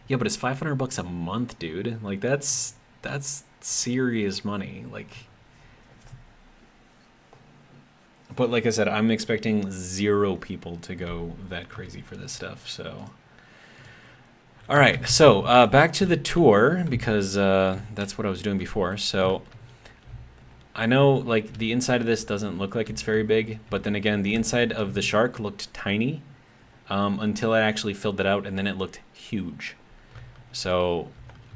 Yeah, but it's $500 a month, dude. Like, that's serious money. Like, but like I said, I'm expecting 0 people to go that crazy for this stuff, so. All right, so back to the tour, because that's what I was doing before. So I know like the inside of this doesn't look like it's very big, but then again, the inside of the shark looked tiny until I actually filled it out, and then it looked huge. So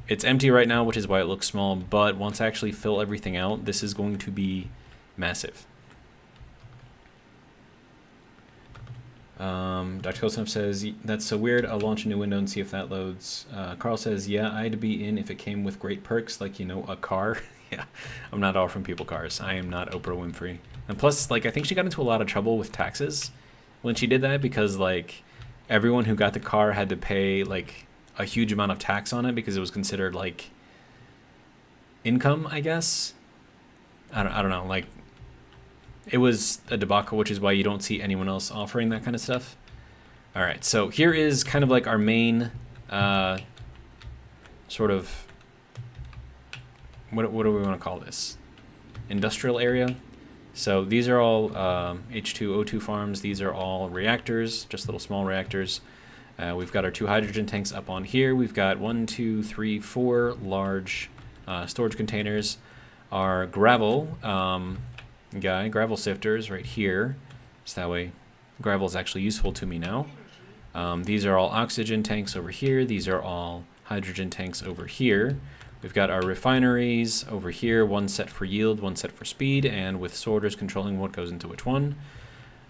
it's empty right now, which is why it looks small, but once I actually fill everything out, this is going to be massive. Dr. Kosnov says, that's so weird. I'll launch a new window and see if that loads. Carl says, yeah, I'd be in if it came with great perks, like, you know, a car. Yeah, I'm not offering people cars. I am not Oprah Winfrey. And plus, like, I think she got into a lot of trouble with taxes when she did that, because, like, everyone who got the car had to pay, like, a huge amount of tax on it because it was considered, like, income, I guess. I don't know, like, it was a debacle, which is why you don't see anyone else offering that kind of stuff. All right, so here is kind of like our main sort of, what do we want to call this? Industrial area. So these are all H2O2 farms. These are all reactors, just little small reactors. We've got our 2 hydrogen tanks up on here. We've got 1, 2, 3, 4 large storage containers. Our gravel gravel sifters right here, so that way gravel is actually useful to me now. These are all oxygen tanks over here. These are all hydrogen tanks over here. We've got our refineries over here, one set for yield, one set for speed, and with sorters controlling what goes into which one.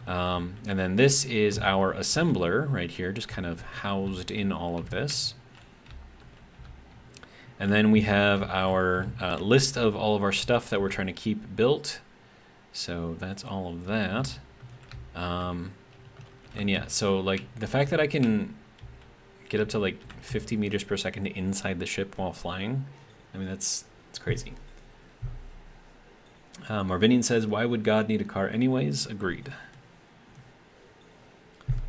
And then this is our assembler right here, just kind of housed in all of this. And then we have our list of all of our stuff that we're trying to keep built. So that's all of that. And yeah, so like the fact that I can get up to like 50 meters per second inside the ship while flying, I mean, it's crazy. Marvinian says, why would God need a car anyways? Agreed.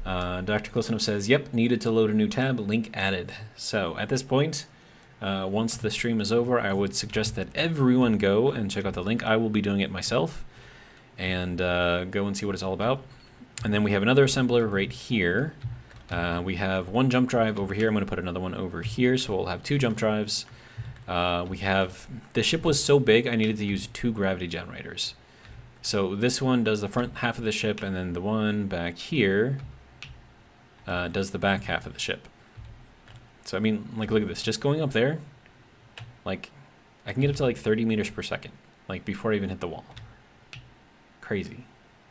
Dr. Closenov says, yep, needed to load a new tab, link added. So at this point, once the stream is over, I would suggest that everyone go and check out the link. I will be doing it myself, and go and see what it's all about. And then we have another assembler right here. We have one jump drive over here. I'm going to put another one over here, so we'll have 2 jump drives. The ship was so big, I needed to use 2 gravity generators. So this one does the front half of the ship, and then the one back here does the back half of the ship. So I mean, like, look at this. Just going up there, like, I can get up to like 30 meters per second, like before I even hit the wall. Crazy.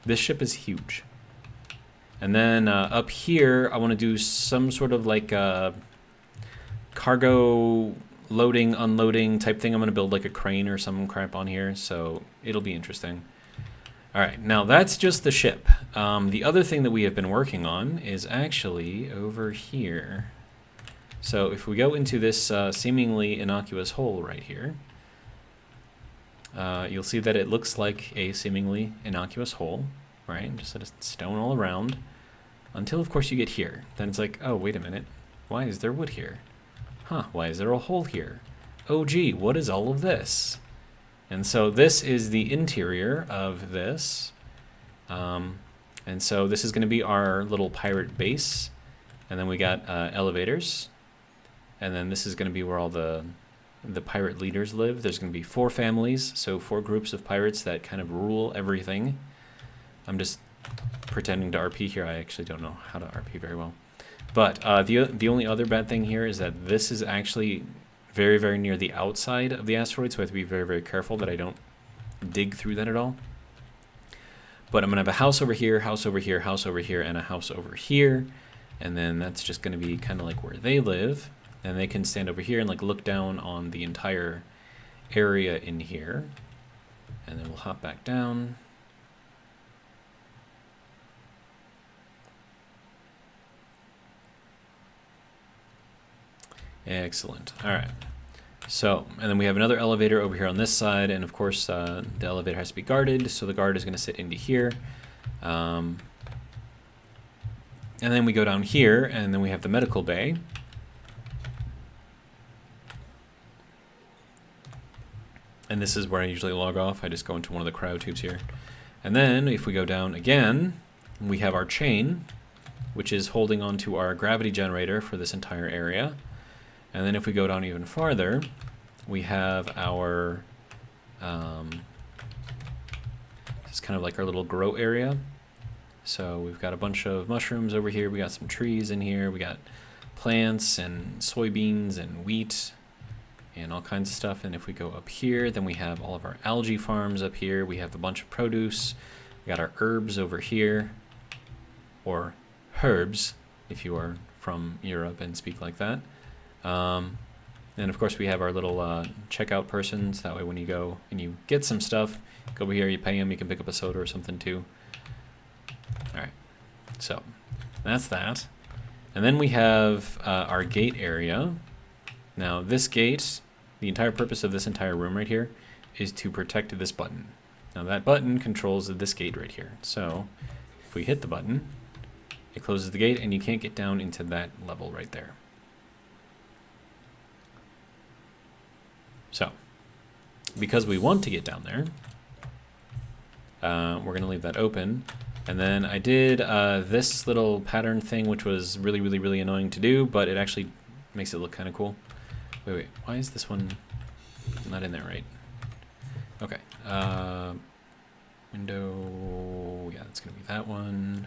This ship is huge. And then up here, I want to do some sort of like cargo loading, unloading type thing. I'm going to build like a crane or some crap on here, so it'll be interesting. All right, now that's just the ship. The other thing that we have been working on is actually over here. So if we go into this seemingly innocuous hole right here, you'll see that it looks like a seemingly innocuous hole, right? Just a stone all around, until of course you get here. Then it's like, oh, wait a minute. Why is there wood here? Huh, why is there a hole here? Oh, gee, what is all of this? And so this is the interior of this. And so this is going to be our little pirate base. And then we got elevators. And then this is going to be where all the pirate leaders live. There's going to be 4 families, so 4 groups of pirates that kind of rule everything. I'm just pretending to RP here. I actually don't know how to RP very well. But the only other bad thing here is that this is actually very, very near the outside of the asteroid, so I have to be very, very careful that I don't dig through that at all. But I'm going to have a house over here, house over here, house over here, and a house over here. And then that's just going to be kind of like where they live. And they can stand over here and like look down on the entire area in here. And then we'll hop back down. Excellent. All right. So, and then we have another elevator over here on this side, and of course the elevator has to be guarded, so the guard is going to sit into here. And then we go down here, and then we have the medical bay. And this is where I usually log off. I just go into one of the cryo tubes here. And then if we go down again, we have our chain, which is holding on to our gravity generator for this entire area. And then if we go down even farther, we have our, this is kind of like our little grow area. So we've got a bunch of mushrooms over here. We got some trees in here. We got plants and soybeans and wheat and all kinds of stuff. And if we go up here, then we have all of our algae farms up here. We have a bunch of produce. We got our herbs over here, or herbs, if you are from Europe and speak like that. And of course we have our little checkout persons. That way when you go and you get some stuff, go over here, you pay them, you can pick up a soda or something too. Alright, so that's that. And then we have our gate area. Now this gate, the entire purpose of this entire room right here is to protect this button. Now that button controls this gate right here. So if we hit the button, it closes the gate and you can't get down into that level right there. So, because we want to get down there, we're going to leave that open. And then I did this little pattern thing, which was really, really, really annoying to do, but it actually makes it look kind of cool. Wait, why is this one not in there, right? Okay. Window, yeah, it's going to be that one.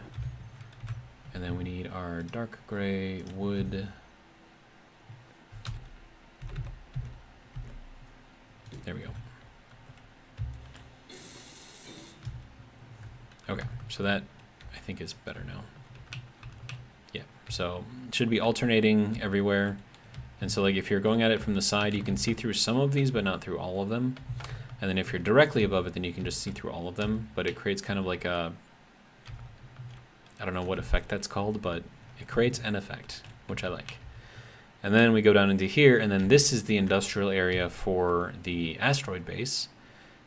And then we need our dark gray wood. There we go. Okay, so that I think is better now. Yeah, so it should be alternating everywhere. And so like if you're going at it from the side, you can see through some of these, but not through all of them. And then if you're directly above it, then you can just see through all of them. But it creates kind of like a, I don't know what effect that's called, but it creates an effect, which I like. And then we go down into here, and then this is the industrial area for the asteroid base.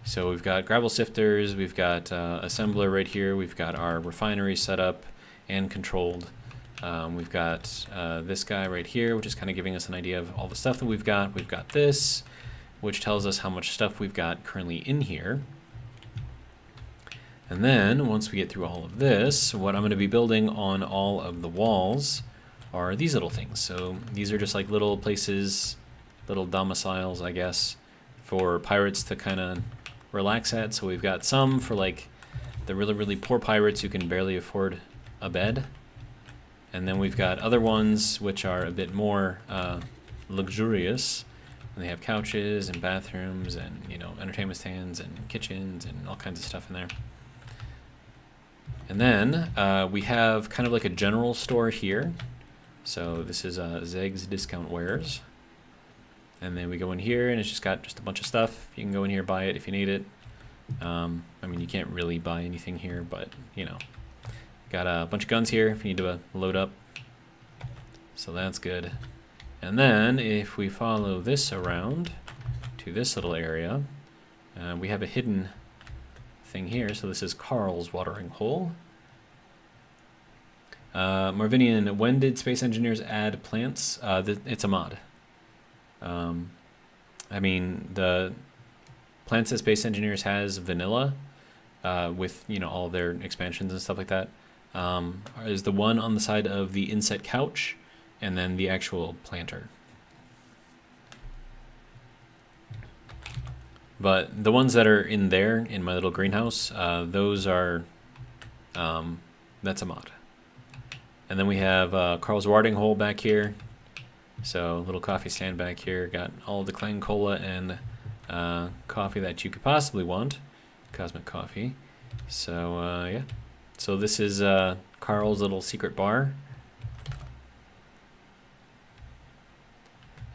So we've got gravel sifters, we've got assembler right here, we've got our refinery set up and controlled. We've got this guy right here, which is kind of giving us an idea of all the stuff that we've got. We've got this, which tells us how much stuff we've got currently in here. And then, once we get through all of this, what I'm going to be building on all of the walls are these little things. So these are just like little places, little domiciles, I guess, for pirates to kind of relax at. So we've got some for like the really, really poor pirates who can barely afford a bed. And then we've got other ones which are a bit more luxurious. And they have couches and bathrooms and, you know, entertainment stands and kitchens and all kinds of stuff in there. And then we have kind of like a general store here. So this is Zeg's Discount Wares. And then we go in here and it's just got just a bunch of stuff. You can go in here, buy it if you need it. I mean, you can't really buy anything here, but, you know. Got a bunch of guns here if you need to load up. So that's good. And then if we follow this around to this little area, we have a hidden thing here. So this is Carl's watering hole. Marvinian, when did Space Engineers add plants? It's a mod. I mean, the plants that Space Engineers has vanilla, with, you know, all their expansions and stuff like that, is the one on the side of the inset couch and then the actual planter. But the ones that are in there, in my little greenhouse, those are, that's a mod. And then we have Carl's watering hole back here. So little coffee stand back here. Got all of the Clang Cola and coffee that you could possibly want. Cosmic coffee. So yeah. So this is Carl's little secret bar.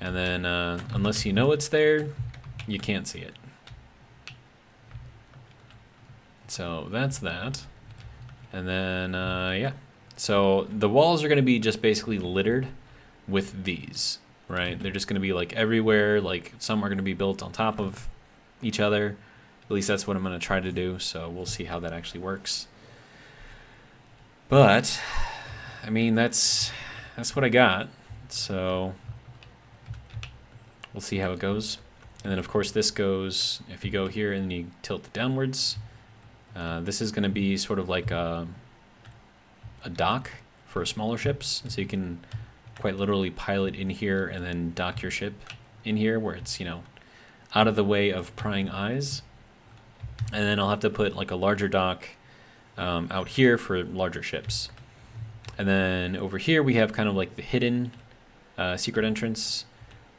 And then unless you know it's there, you can't see it. So that's that. And then yeah. So the walls are going to be just basically littered with these, right? They're just going to be like everywhere. Like some are going to be built on top of each other. At least that's what I'm going to try to do. So we'll see how that actually works. But I mean, that's what I got. So we'll see how it goes. And then of course this goes, if you go here and you tilt it downwards, this is going to be sort of like a dock for smaller ships, so you can quite literally pilot in here and then dock your ship in here where it's, you know, out of the way of prying eyes. And then I'll have to put like a larger dock out here for larger ships. And then over here we have kind of like the hidden secret entrance.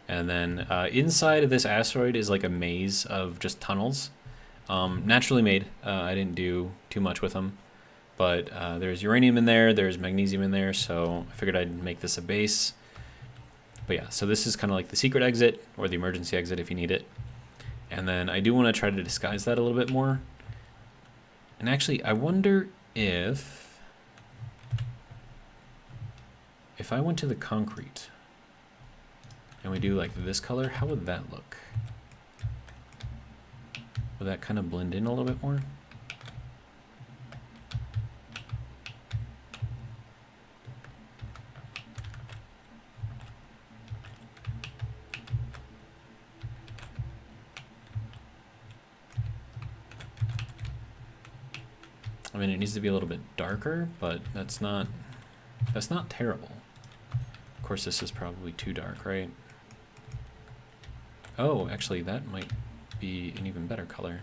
And then inside of this asteroid is like a maze of just tunnels, naturally made. I didn't do too much with them. But there's uranium in there, there's magnesium in there, so I figured I'd make this a base. But yeah, so this is kind of like the secret exit, or the emergency exit if you need it. And then I do want to try to disguise that a little bit more. And actually, I wonder if I went to the concrete, and we do like this color, how would that look? Would that kind of blend in a little bit more? I mean, it needs to be a little bit darker, but that's not terrible. Of course, this is probably too dark, right? Oh, actually, that might be an even better color.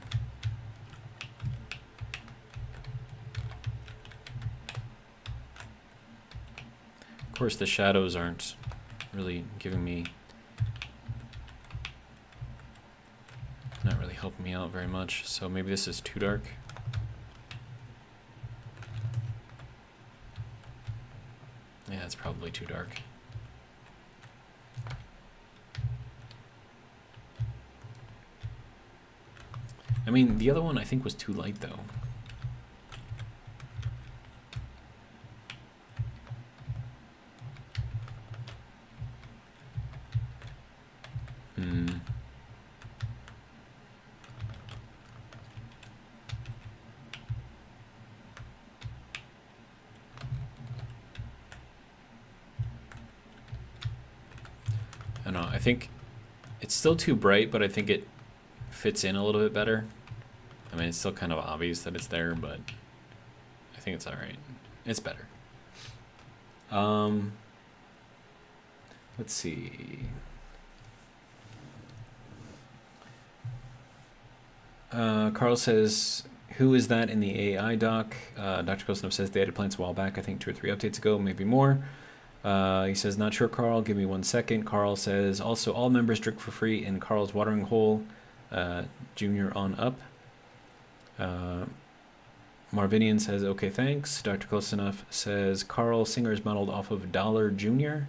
Of course, the shadows aren't really giving me, not really helping me out very much, so maybe this is too dark. Yeah, it's probably too dark. I mean, the other one I think was too light, though. I don't know. I think it's still too bright, but I think it fits in a little bit better. I mean, it's still kind of obvious that it's there, but I think it's all right. It's better. Let's see. Carl says, who is that in the AI doc? Dr. Kosnov says they added plants a while back, I think 2 or 3 updates ago, maybe more. He says, not sure, Carl. Give me 1 second. Carl says, also, all members drink for free in Carl's watering hole, junior on up. Marvinian says, okay, thanks. Dr. Close Enough says, Carl Singer is modeled off of Dollar Jr.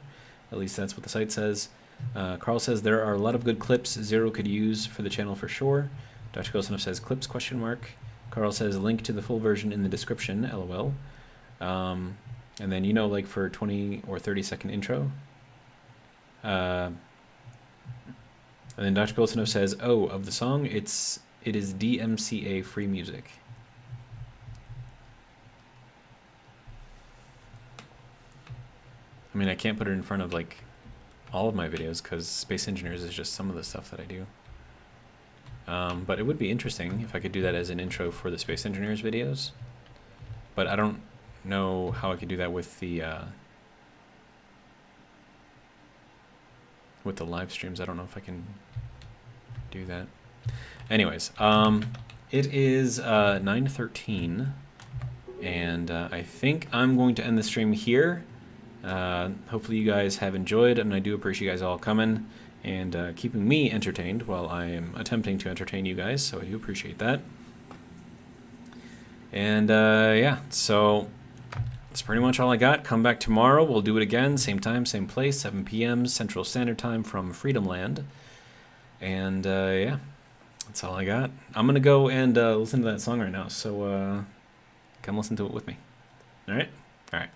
At least that's what the site says. Carl says, there are a lot of good clips Zero could use for the channel for sure. Dr. Close Enough says, clips, question mark. Carl says, link to the full version in the description, LOL. And then, you know, like for 20 or 30-second intro. And then Dr. Goldsnow says, oh, of the song, it is DMCA free music. I mean, I can't put it in front of, like, all of my videos because Space Engineers is just some of the stuff that I do. But it would be interesting if I could do that as an intro for the Space Engineers videos. But I don't know how I could do that with the live streams. I don't know if I can do that. Anyways, it is 9:13, and I think I'm going to end the stream here. Hopefully you guys have enjoyed, and I do appreciate you guys all coming and keeping me entertained while I am attempting to entertain you guys, so I do appreciate that. And yeah, so that's pretty much all I got. Come back tomorrow. We'll do it again. Same time, same place, 7 p.m. Central Standard Time from Freedom Land. And yeah, that's all I got. I'm going to go and listen to that song right now. So come listen to it with me. All right? All right.